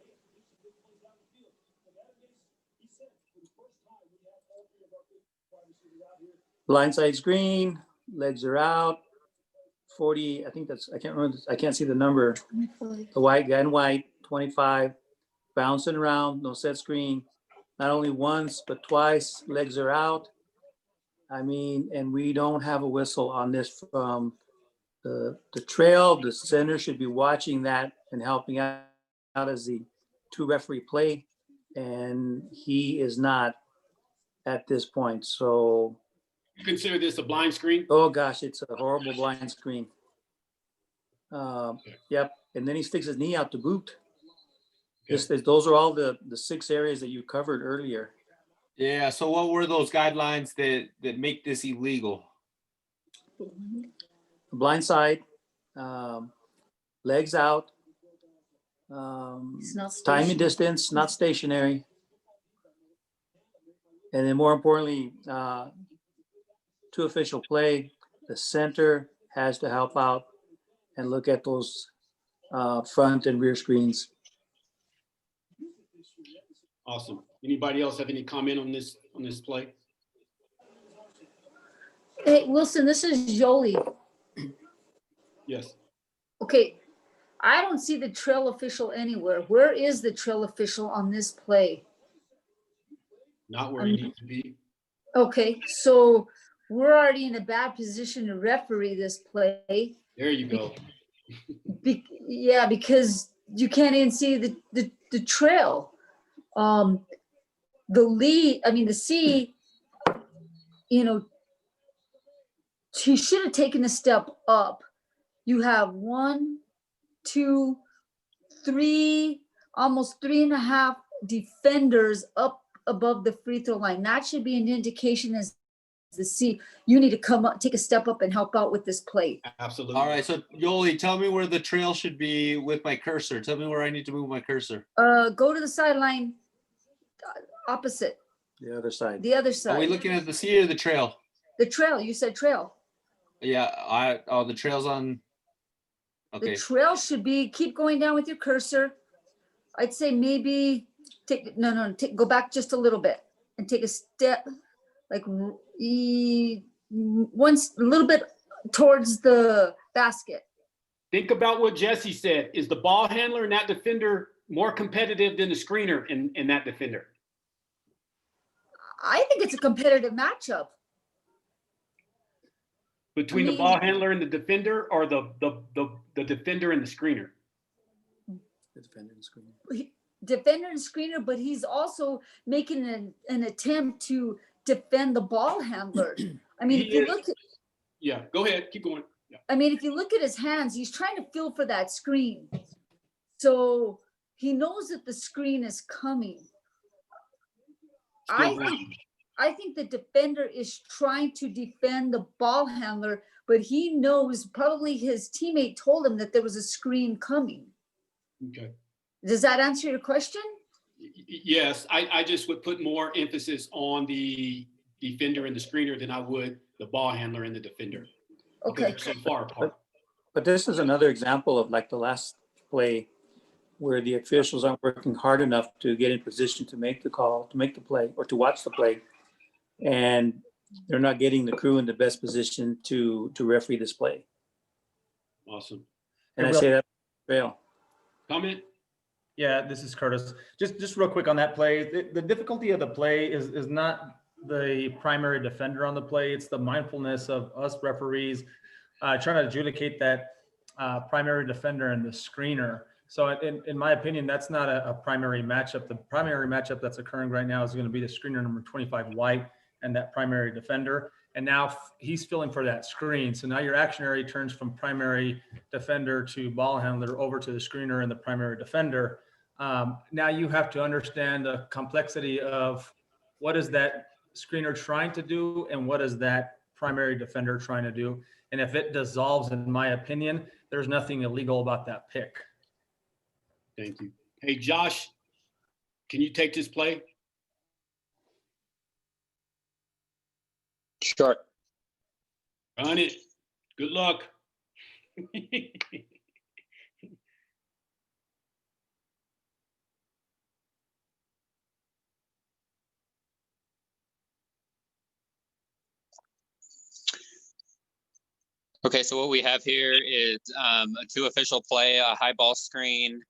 Blindside screen, legs are out. 40, I think that's, I can't remember, I can't see the number. The white guy in white, 25, bouncing around, no set screen. Not only once, but twice, legs are out. I mean, and we don't have a whistle on this from the trail. The center should be watching that and helping out as the two referee play. and he is not at this point. So, You consider this a blind screen? oh gosh, it's a horrible blind screen. Yep, and then he sticks his knee out to boot. Those are all the 6 areas that you covered earlier. Yeah. So what were those guidelines that make this illegal? Blind side, legs out, It's not time and stationary. distance, not stationary. And then more importantly, to official play, the center has to help out and look at those front and rear screens. Awesome. Anybody else have any comment on this play? Hey, Wilson, this is Jolie. Yes. Okay, I don't see the trail official anywhere. Where is the trail official on this play? Not where he needs to be. Okay, so we're already in a bad position to referee this play. There you go. Yeah, because you can't even see the trail. The C, he should have taken a step up. You have 1, 2, 3, almost 3.5 defenders up above the free throw line. That should be an indication as the C, you need to come up, take a step up and help out with this play. Absolutely. All right. So Yoli, tell me where the trail should be with my cursor. Tell me where I need to move my cursor. Go to the sideline opposite, The other side. the other side. Are we looking at the C or the trail? The trail, you said trail. Yeah. The trail's on. Okay. The trail should be, keep going down with your cursor. I'd say maybe go back just a little bit and take a step, like once a little bit towards the basket. Think about what Jesse said. Is the ball handler and that defender more competitive than the screener in that defender? I think it's a competitive matchup. Between the ball handler and the defender, or the defender and the screener? The defender and screener. Defender and screener, but he's also making an attempt to defend the ball handler. I mean, if you look at, Yeah, go ahead, keep going. Yeah. I mean, if you look at his hands, he's trying to feel for that screen. So he knows that the screen is coming. I think the defender is trying to defend the ball handler, but he knows, probably his teammate told him that there was a screen coming. Okay. Does that answer your question? Yes, I just would put more emphasis on the defender and the screener than I would the ball handler and the defender. Okay. They're so far apart. But this is another example of like the last play where the officials aren't working hard enough to get in position to make the call, to make the play, or to watch the play. And they're not getting the crew in the best position to referee this play. Awesome. And I say that fail. Comment? Yeah, this is Curtis. Just real quick on that play. The difficulty of the play is not the primary defender on the play. It's the mindfulness of us referees trying to adjudicate that primary defender and the screener. So in my opinion, that's not a primary matchup. The primary matchup that's occurring right now is going to be the screener number 25 White and that primary defender. And now he's filling for that screen. So now your action area turns from primary defender to ball handler over to the screener and the primary defender. Now you have to understand the complexity of what is that screener trying to do and what is that primary defender trying to do. And if it dissolves, in my opinion, there's nothing illegal about that pick. Thank you. Hey, Josh, can you take this play? Sure. Run it. Good luck. Okay, so what we have here is a 2 official play, a high ball screen,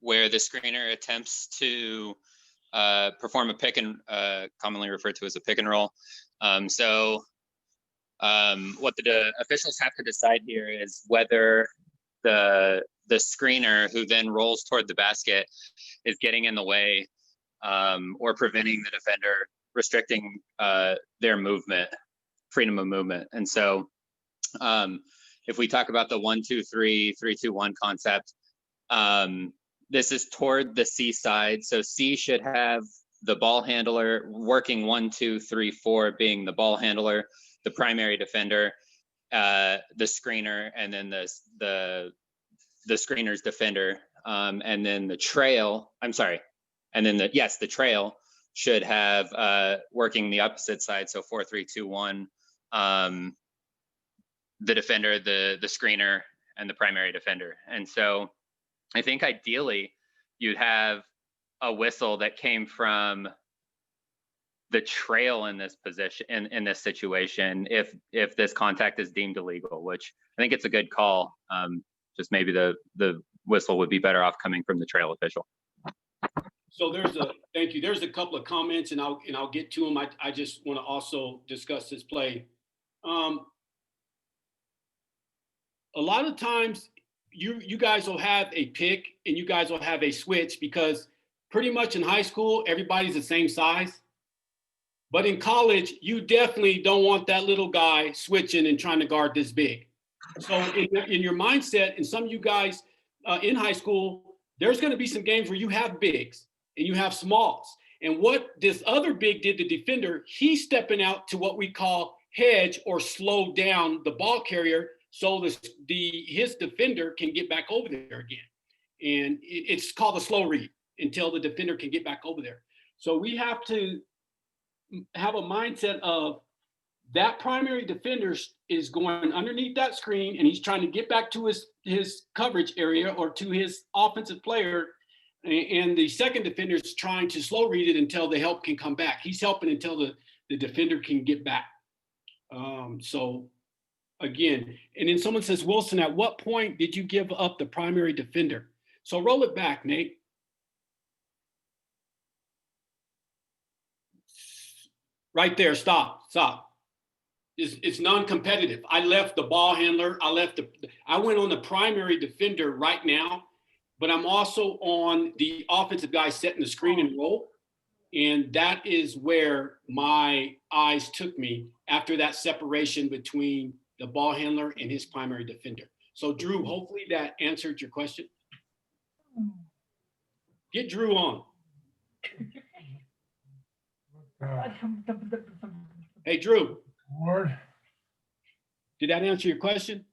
where the screener attempts to perform a pick and commonly referred to as a pick and roll. What the officials have to decide here is whether the the screener who then rolls toward the basket is getting in the way or preventing the defender, restricting their movement, freedom of movement. And so if we talk about the 1-2-3, 3-2-1 concept, this is toward the C side. So C should have the ball handler working 1-2-3-4 being the ball handler, the primary defender, the screener, and then the screener's defender, and then the trail. I'm sorry, and then the trail should have working the opposite side. So 4-3-2-1. The defender, the screener, and the primary defender. And so I think ideally you'd have a whistle that came from the trail in this position, in this situation, if this contact is deemed illegal, which I think it's a good call. Just maybe the whistle would be better off coming from the trail official. So thank you. There's a couple of comments and I'll get to them. I just want to also discuss this play. A lot of times you guys will have a pick and you guys will have a switch because pretty much in high school, everybody's the same size. But in college, you definitely don't want that little guy switching and trying to guard this big. So in your mindset, and some of you guys in high school, there's going to be some games where you have bigs and you have smalls. And what this other big did, the defender, he's stepping out to what we call hedge or slow down the ball carrier so his defender can get back over there again. And it's called a slow read until the defender can get back over there. So we have to have a mindset of that primary defender is going underneath that screen and he's trying to get back to his coverage area or to his offensive player. And the second defender is trying to slow read it until the help can come back. He's helping until the defender can get back. So again, and then someone says, Wilson, at what point did you give up the primary defender? So roll it back, Nate. Right there, stop. It's non-competitive. I left the ball handler. I went on the primary defender right now, but I'm also on the offensive guy setting the screen and roll. And that is where my eyes took me after that separation between the ball handler and his primary defender. So Drew, hopefully that answered your question. Get Drew on. Hey, Drew. Lord. Did that answer your question?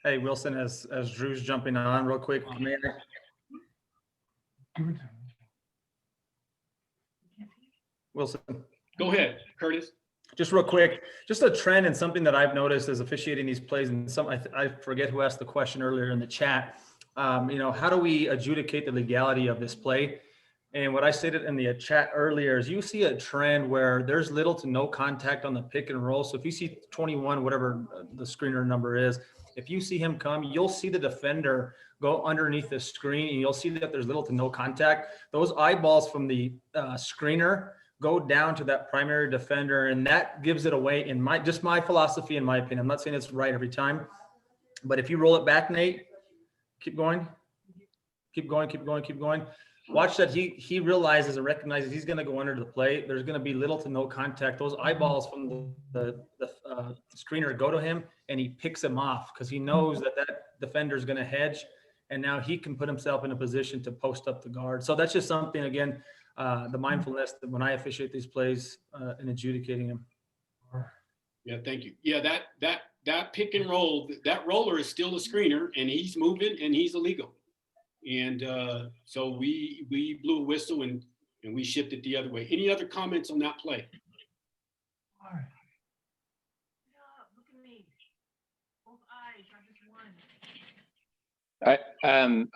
Hey, Wilson, as Drew's jumping on real quick, may I? Wilson. Go ahead, Curtis. Just real quick, just a trend and something that I've noticed as officiating these plays, and I forget who asked the question earlier in the chat. How do we adjudicate the legality of this play? And what I stated in the chat earlier is you see a trend where there's little to no contact on the pick and roll. So if you see 21, whatever the screener number is, if you see him come, you'll see the defender go underneath the screen and you'll see that there's little to no contact. Those eyeballs from the screener go down to that primary defender, and that gives it away in my philosophy, in my opinion. I'm not saying it's right every time, but if you roll it back, Nate, keep going. Watch that he realizes and recognizes he's going to go under the play. There's going to be little to no contact. Those eyeballs from the screener go to him, and he picks him off because he knows that defender is going to hedge, and now he can put himself in a position to post up the guard. So that's just something, again, the mindfulness that when I officiate these plays and adjudicating them. Yeah, thank you. Yeah, that pick and roll, that roller is still a screener, and he's moving, and he's illegal. And so we blew a whistle and we shifted the other way. Any other comments on that play?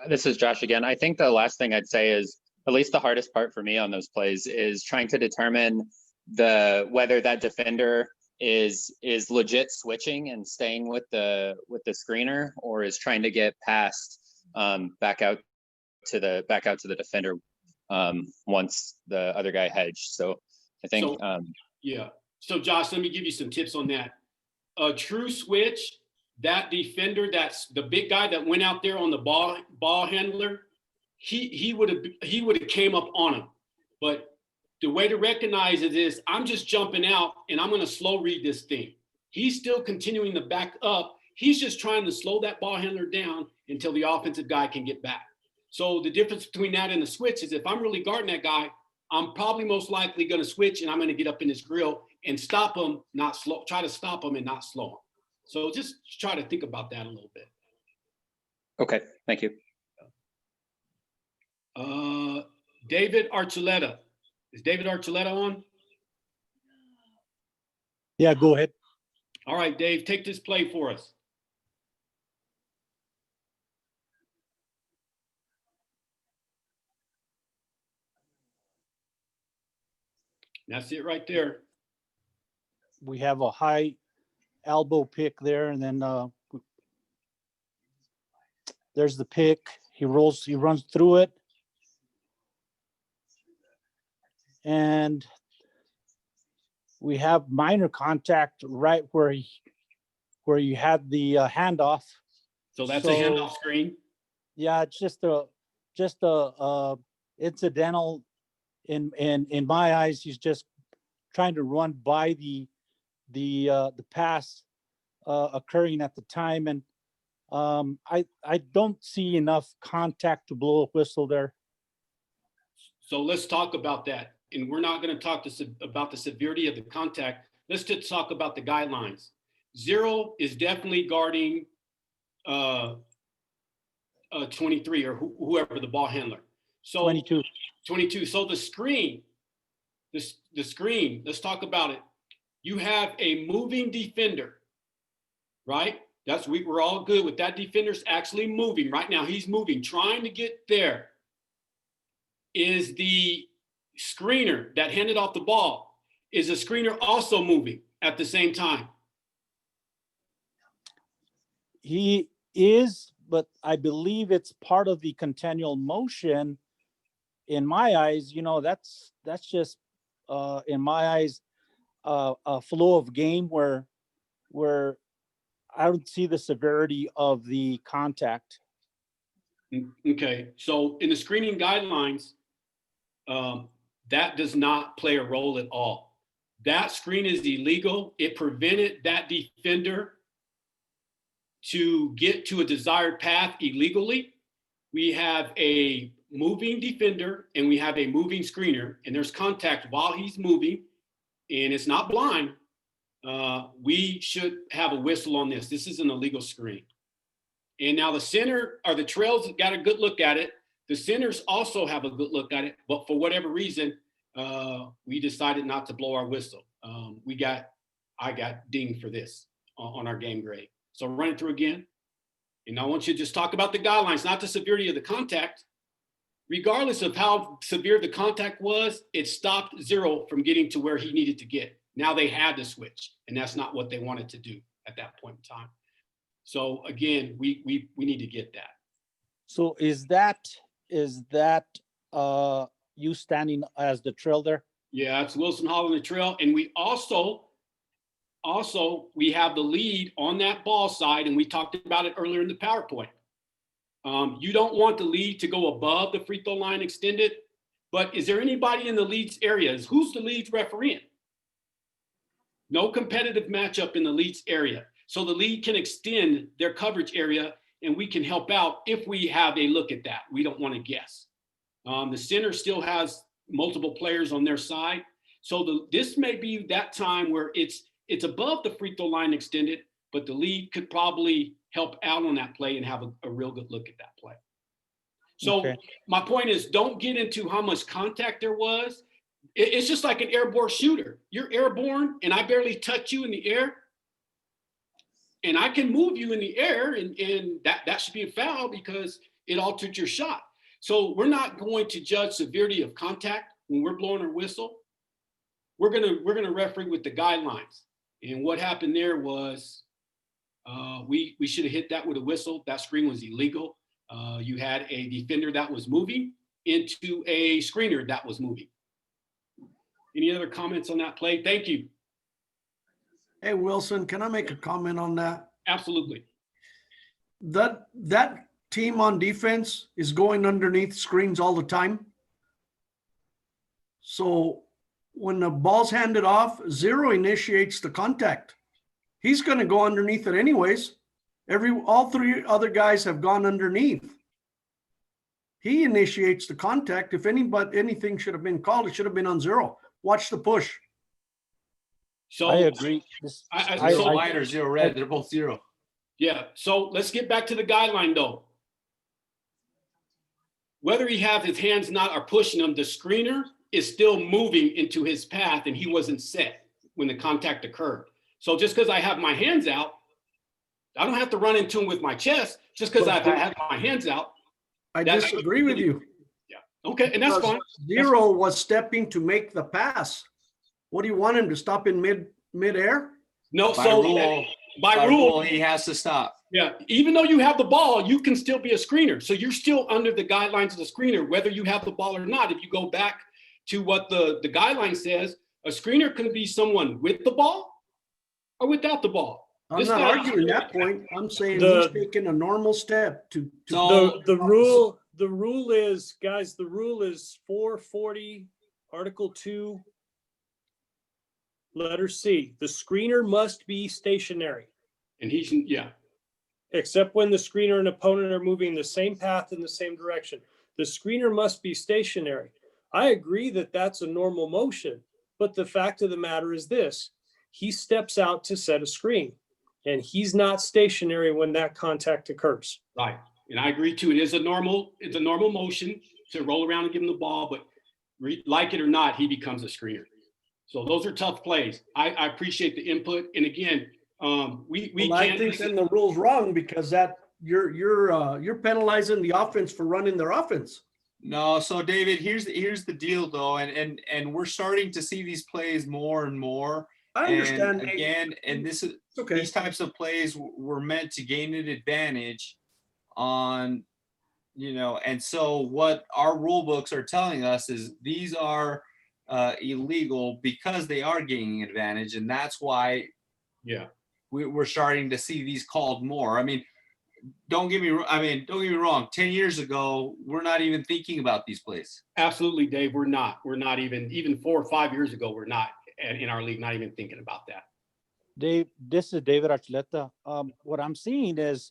This is Josh again. I think the last thing I'd say is, at least the hardest part for me on those plays is trying to determine whether that defender is legit switching and staying with the screener, or is trying to get past back out to the defender once the other guy hedged. So I think, So- Yeah. So Josh, let me give you some tips on that. A true switch, that defender, that's the big guy that went out there on the ball handler, he would have came up on him. But the way to recognize it is I'm just jumping out and I'm going to slow read this thing. He's still continuing to back up. He's just trying to slow that ball handler down until the offensive guy can get back. So the difference between that and the switch is if I'm really guarding that guy, I'm probably most likely going to switch and I'm going to get up in his grill and stop him, not slow, try to stop him and not slow him. So just try to think about that a little bit. okay, thank you. David Archuleta. Is David Archuleta on? Yeah, go ahead. All right, Dave, take this play for us. That's it right there. We have a high elbow pick there, and then there's the pick. He runs through it. And we have minor contact right where you had the handoff. So that's a handoff screen. Yeah, it's just a incidental in my eyes. He's just trying to run by the pass occurring at the time, and I don't see enough contact to blow a whistle there. So let's talk about that. And we're not going to talk about the severity of the contact. Let's just talk about the guidelines. 0 is definitely guarding 23 or whoever the ball handler. So 22. So the screen, the screen, let's talk about it. You have a moving defender, right? We're all good with that. Defender's actually moving right now. He's moving, trying to get there. Is the screener that handed off the ball, is the screener also moving at the same time? He is, but I believe it's part of the continual motion. In my eyes, that's just in my eyes a flow of game where I don't see the severity of the contact. Okay, so in the screening guidelines, that does not play a role at all. That screen is illegal. It prevented that defender to get to a desired path illegally. We have a moving defender and we have a moving screener, and there's contact while he's moving, and it's not blind. We should have a whistle on this. This is an illegal screen. And now the center or the trails got a good look at it. The centers also have a good look at it, but for whatever reason, we decided not to blow our whistle. I got dinged for this on our game grade. So run it through again. And I want you to just talk about the guidelines, not the severity of the contact. Regardless of how severe the contact was, it stopped 0 from getting to where he needed to get. Now they had to switch, and that's not what they wanted to do at that point in time. So again, we need to get that. So is that you standing as the trail there? Yeah, it's Wilson Hall in the trail. And we also we have the lead on that ball side, and we talked about it earlier in the PowerPoint. You don't want the lead to go above the free throw line extended, but is there anybody in the leads areas? Who's the leads refereeing? No competitive matchup in the leads area. So the lead can extend their coverage area, and we can help out if we have a look at that. We don't want to guess. The center still has multiple players on their side. So this may be that time where it's above the free throw line extended, but the lead could probably help out on that play and have a real good look at that play. So my point is, don't get into how much contact there was. It's just like an airborne shooter. You're airborne and I barely touch you in the air. And I can move you in the air, and that should be a foul because it altered your shot. So we're not going to judge severity of contact when we're blowing our whistle. We're gonna referee with the guidelines. And what happened there was we should have hit that with a whistle. That screen was illegal. You had a defender that was moving into a screener that was moving. Any other comments on that play? Thank you. Hey, Wilson, can I make a comment on that? Absolutely. That team on defense is going underneath screens all the time. So when the ball's handed off, 0 initiates the contact. He's going to go underneath it anyways. All 3 other guys have gone underneath. He initiates the contact. If anything should have been called, it should have been on 0. Watch the push. So I agree. so white or 0 red, they're both 0. Yeah. So let's get back to the guideline though. Whether he has his hands not or pushing him, the screener is still moving into his path and he wasn't set when the contact occurred. So just because I have my hands out, I don't have to run into him with my chest just because I have my hands out. I disagree with you. Yeah. Okay. And that's fine. 0 was stepping to make the pass. What do you want him to stop in midair? No, By rule, he has to stop. Yeah, even though you have the ball, you can still be a screener. So you're still under the guidelines of the screener, whether you have the ball or not. If you go back to what the guideline says, a screener can be someone with the ball or without the ball. I'm not arguing that point. I'm saying he's taking a normal step to. The rule is, guys, the rule is 440, Article 2, letter C. The screener must be stationary. And yeah. Except when the screener and opponent are moving the same path in the same direction. The screener must be stationary. I agree that that's a normal motion, but the fact of the matter is this: he steps out to set a screen, and he's not stationary when that contact occurs. Right, and I agree too. It's a normal motion to roll around and give him the ball, but like it or not, he becomes a screener. So those are tough plays. I appreciate the input, and again, I think then the rule's wrong because that you're penalizing the offense for running their offense. No, so David, here's the deal though, and we're starting to see these plays more and more. I understand. And again, and this is okay. These types of plays were meant to gain an advantage on, and so what our rule books are telling us is these are illegal because they are gaining advantage, and that's why we're starting to see these called more. I mean, don't get me wrong. 10 years ago, we're not even thinking about these plays. Absolutely, Dave. We're not even 4 or 5 years ago. We're not in our league, not even thinking about that. Dave, this is David Archuleta. What I'm seeing is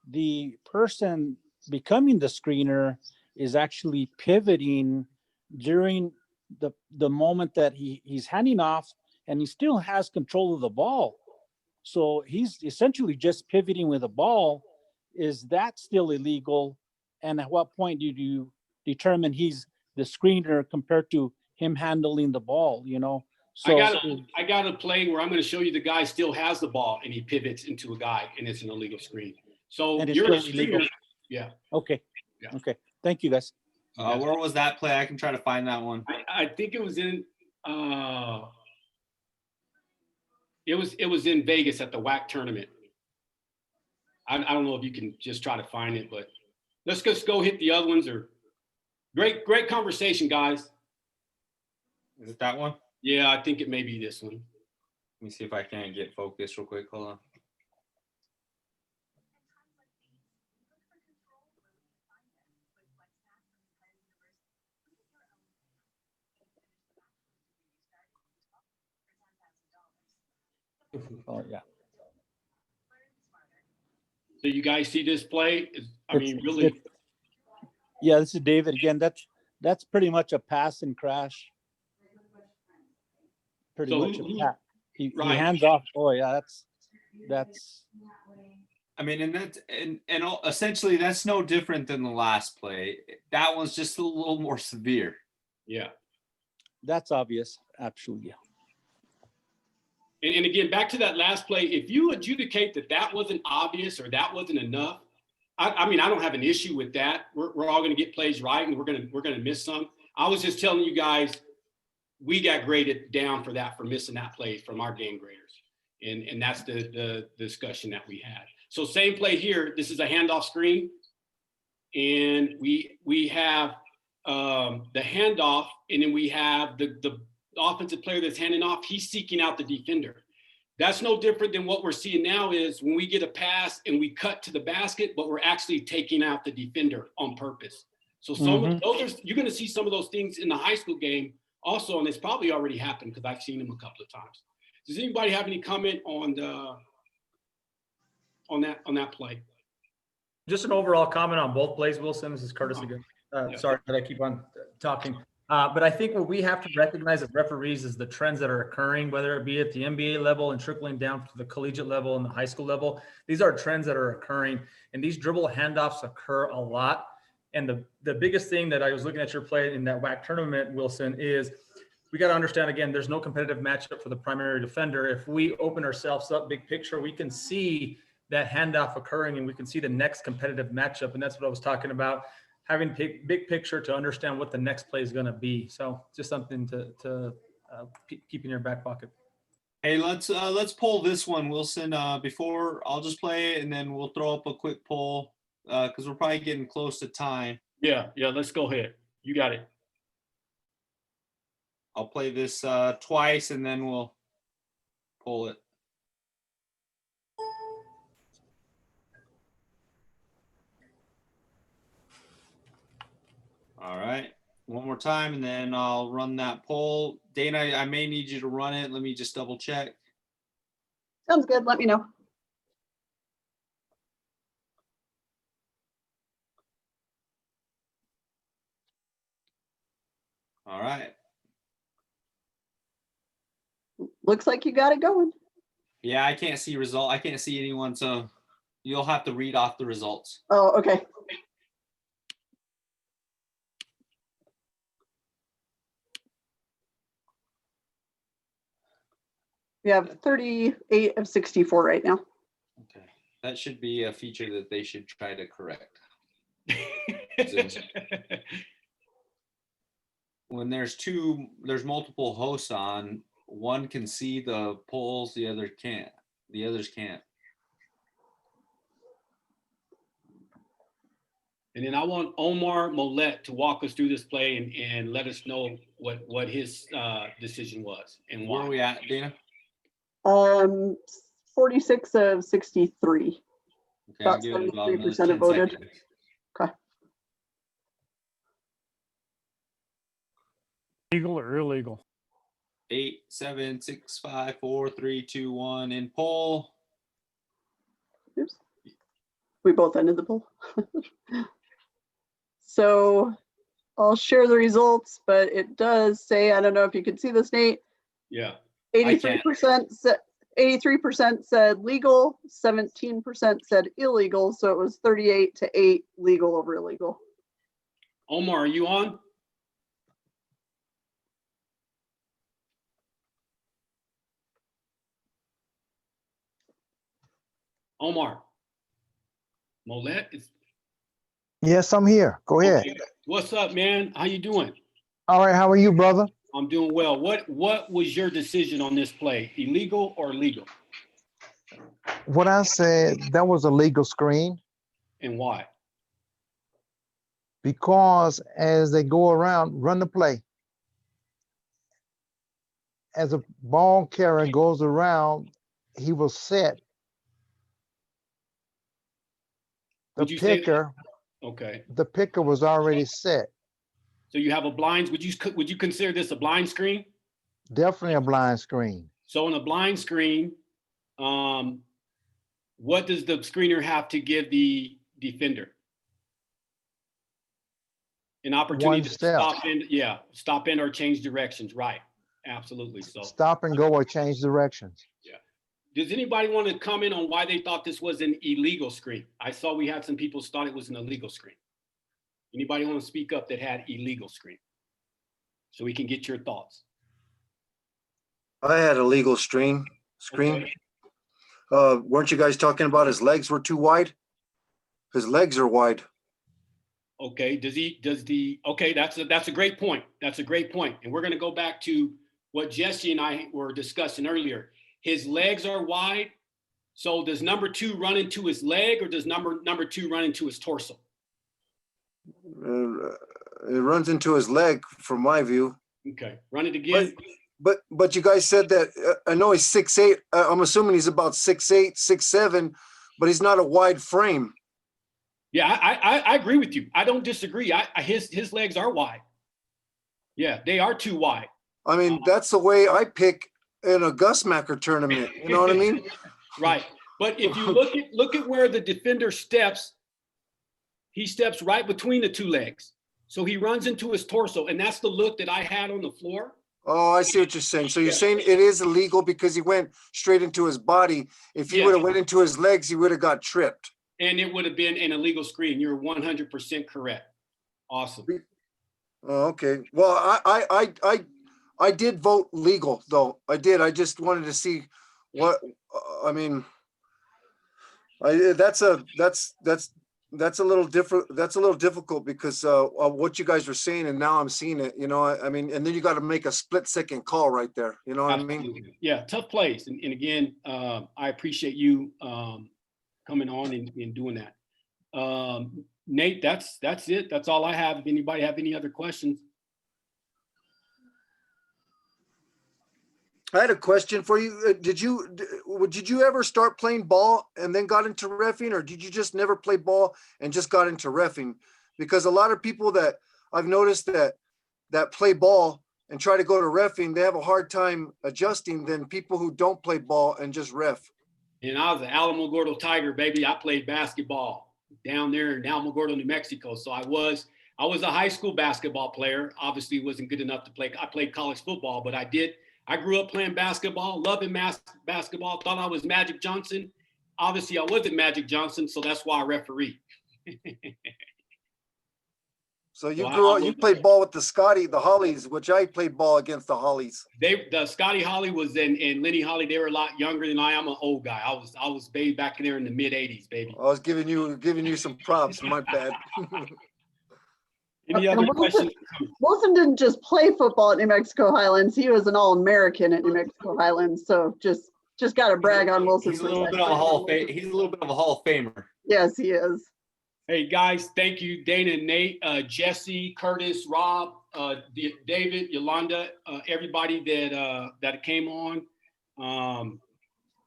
the person becoming the screener is actually pivoting during the moment that he's handing off, and he still has control of the ball. So he's essentially just pivoting with the ball. Is that still illegal? And at what point do you determine he's the screener compared to him handling the ball? So I got a play where I'm going to show you the guy still has the ball and he pivots into a guy and it's an illegal screen. So you're illegal. Yeah. Okay. Yeah. Okay. Thank you, guys. Where was that play? I can try to find that one. I think it was in it was in Vegas at the WAC tournament. I don't know if you can just try to find it, but let's just go hit the other ones. Or great conversation, guys. Is it that one? Yeah, I think it may be this one. Let me see if I can't get focused real quick. Hold on. Oh yeah. So you guys see this play? Really? Yeah, this is David again. That's pretty much a pass and crash. Pretty much a pass. He hands off. Oh yeah, that's. I mean, and essentially that's no different than the last play. That one's just a little more severe. Yeah. That's obvious. Absolutely. And again, back to that last play, if you adjudicate that wasn't obvious or that wasn't enough, I mean, I don't have an issue with that. We're all going to get plays right, and we're going to miss some. I was just telling you guys, we got graded down for missing that play from our game graders, and that's the discussion that we had. So same play here. This is a handoff screen, and we have the handoff, and then we have the offensive player that's handing off, he's seeking out the defender. That's no different than what we're seeing now is when we get a pass and we cut to the basket, but we're actually taking out the defender on purpose. So you're going to see some of those things in the high school game also, and it's probably already happened because I've seen them a couple of times. Does anybody have any comment on that play? Just an overall comment on both plays, Wilson. This is Curtis again. Sorry that I keep on talking. But I think what we have to recognize as referees is the trends that are occurring, whether it be at the NBA level and trickling down to the collegiate level and the high school level. These are trends that are occurring, and these dribble handoffs occur a lot. And the biggest thing that I was looking at your play in that WAC tournament, Wilson, is we got to understand, again, there's no competitive matchup for the primary defender. If we open ourselves up big picture, we can see that handoff occurring and we can see the next competitive matchup. And that's what I was talking about, having big picture to understand what the next play is going to be. So just something to keep in your back pocket. Hey, let's poll this one, Wilson. Before I'll just play it and then we'll throw up a quick poll because we're probably getting close to time. Yeah, let's go ahead. You got it. I'll play this twice and then we'll poll it. All right, one more time and then I'll run that poll. Dana, I may need you to run it. Let me just double check. Sounds good. Let me know. All right. Looks like you got it going. Yeah, I can't see result. I can't see anyone, so you'll have to read off the results. Oh, okay. We have 38 of 64 right now. Okay, that should be a feature that they should try to correct. When there's multiple hosts on, one can see the polls, the other can't. The others can't. And then I want Omar Mollett to walk us through this play and let us know what his decision was and why. Where are we at, Dana? 46 of 63. Okay, About I'll give it about 73% another have voted. 10 seconds. Okay. Legal or illegal? 8, 7, 6, 5, 4, 3, 2, 1 in poll. Oops. We both ended the poll. So I'll share the results, but it does say, I don't know if you can see this, Nate. Yeah. 83% said legal, 17% said illegal. So it was 38-8 legal over illegal. Omar, are you on? Omar. Mollett is. Yes, I'm here. Go ahead. Okay. What's up, man? How you doing? All right, how are you, brother? I'm doing well. What was your decision on this play? Illegal or legal? What I said, that was a legal screen. And why? Because as they go around, run the play. As a ball carrier goes around, he was set. The picker, okay. The picker was already set. So you have a blind. Would you consider this a blind screen? Definitely a blind screen. So in a blind screen, what does the screener have to give the defender? An opportunity to stop in or change directions. Right. Absolutely. So stop and go or change directions. Yeah. Does anybody want to comment on why they thought this was an illegal screen? I saw we had some people thought it was an illegal screen. Anybody want to speak up that had illegal screen? So we can get your thoughts. I had a legal screen. Okay. Weren't you guys talking about his legs were too wide? His legs are wide. Okay, okay, that's a great point. That's a great point. And we're going to go back to what Jesse and I were discussing earlier. His legs are wide. So does number 2 run into his leg or does number 2 run into his torso? It runs into his leg from my view. Okay, run it again. But you guys said that, I know he's 6'8". I'm assuming he's about 6'8", 6'7", but he's not a wide frame. Yeah, I agree with you. I don't disagree. His legs are wide. Yeah, they are too wide. I mean, that's the way I pick in a Gus Macker tournament. You know what I mean? Right. But if you look at where the defender steps, he steps right between the two legs. So he runs into his torso, and that's the look that I had on the floor. Oh, I see what you're saying. So you're saying it is illegal because he went straight into his body. If he would have went into his legs, he would have got tripped. And it would have been an illegal screen. You're 100% correct. Awesome. Oh, okay. Well, I did vote legal though. I did. I just wanted to see what, I mean, that's a little different. That's a little difficult because of what you guys were saying, and now I'm seeing it. You know, I mean, and then you got to make a split-second call right there. You know what I mean? Yeah, tough plays. And again, I appreciate you coming on and doing that. Nate, that's it. That's all I have. If anybody have any other questions. I had a question for you. Did you ever start playing ball and then got into reffing, or did you just never play ball and just got into reffing? Because a lot of people that I've noticed that play ball and try to go to reffing, they have a hard time adjusting than people who don't play ball and just ref. And I was an Alamogordo Tiger, baby. I played basketball down there in Alamogordo, New Mexico. So I was a high school basketball player. Obviously wasn't good enough to play. I played college football, but I grew up playing basketball, loving basketball, thought I was Magic Johnson. Obviously, I wasn't Magic Johnson, so that's why I referee. So you you played ball with the Hollies, which I played ball against the Hollies. The Scotty Holly was and Lenny Holly, they were a lot younger than I am. An old guy. I was baby back in there in the mid 80s, baby. I was giving you some props, my bad. Any other questions? Wilson didn't just play football at New Mexico Highlands. He was an All-American at New Mexico Highlands. So just got to brag on Wilson. He's a little bit of a Hall of Famer. Yes, he is. Hey guys, thank you, Dana, Nate, Jesse, Curtis, Rob, David, Yolanda, everybody that came on.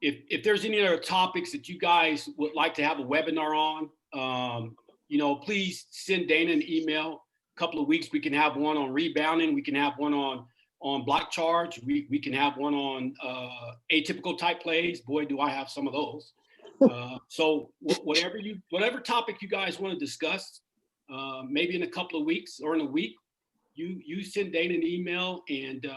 If there's any other topics that you guys would like to have a webinar on, please send Dana an email. A couple of weeks we can have one on rebounding. We can have one on block charge. We can have one on atypical type plays. Boy, do I have some of those. So whatever topic you guys want to discuss, maybe in a couple of weeks or in a week, you send Dana an email and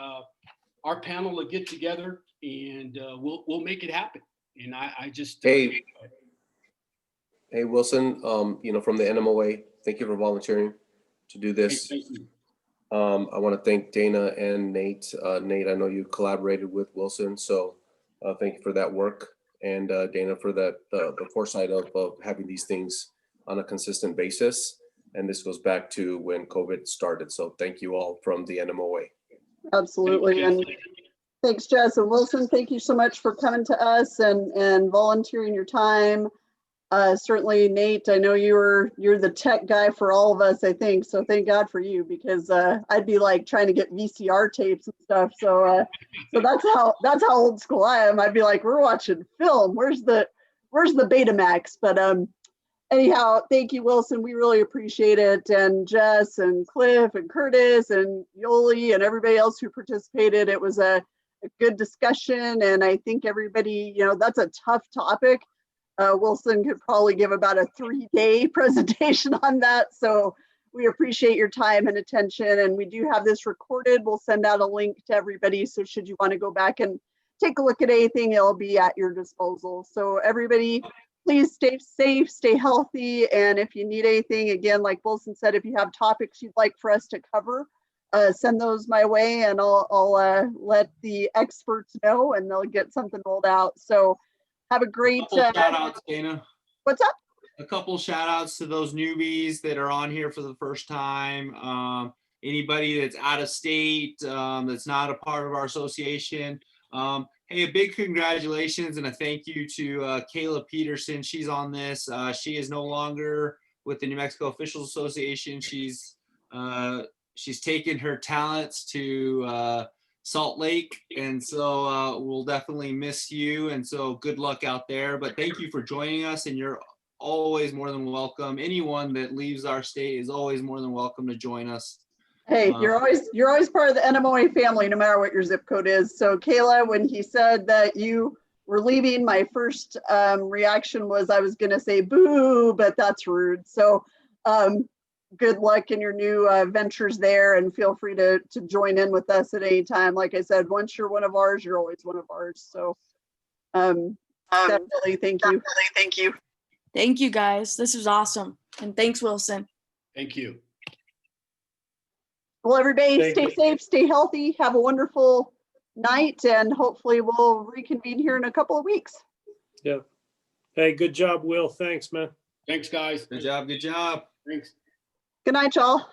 our panel will get together and we'll make it happen. And I just Hey Wilson, from the NMOA, thank you for volunteering to do this. Thank you. I want to thank Dana and Nate. Nate, I know you collaborated with Wilson, so thank you for that work. And Dana for the foresight of having these things on a consistent basis. And this goes back to when COVID started. So thank you all from the NMOA. Absolutely. And thanks, Jess and Wilson. Thank you so much for coming to us and volunteering your time. Certainly, Nate, I know you're the tech guy for all of us, I think. So thank God for you, because I'd be like trying to get VCR tapes and stuff. So that's how old school I am. I'd be like, we're watching film. Where's the Betamax? But anyhow, thank you, Wilson. We really appreciate it. And Jess and Cliff and Curtis and Yoli and everybody else who participated. It was a good discussion. And I think everybody, that's a tough topic. Wilson could probably give about a 3-day presentation on that. So we appreciate your time and attention. And we do have this recorded. We'll send out a link to everybody. So should you want to go back and take a look at anything, it'll be at your disposal. So everybody, please stay safe, stay healthy. And if you need anything, again, like Wilson said, if you have topics you'd like for us to cover, send those my way and I'll let the experts know and they'll get something rolled out. So have a great shout outs, Dana. What's up? A couple shout outs to those newbies that are on here for the first time. Anybody that's out of state, that's not a part of our association. Hey, a big congratulations and a thank you to Kayla Peterson. She's on this. She is no longer with the New Mexico Officials Association. She's taken her talents to Salt Lake, and so we'll definitely miss you. And so good luck out there. But thank you for joining us, and you're always more than welcome. Anyone that leaves our state is always more than welcome to join us. Hey, you're always part of the NMOA family, no matter what your zip code is. So Kayla, when he said that you were leaving, my first reaction was I was going to say boo, but that's rude. So good luck in your new ventures there, and feel free to join in with us at any time. Like I said, once you're one of ours, you're always one of ours. So definitely thank you. Thank you. Thank you, guys. This is awesome. And thanks, Wilson. Thank you. Well, everybody, Thank stay you. safe, stay healthy, have a wonderful night, and hopefully we'll reconvene here in a couple of weeks. Yeah. Hey, good job, Will. Thanks, man. Thanks, guys. Good job. Good job. Thanks. Good night, y'all.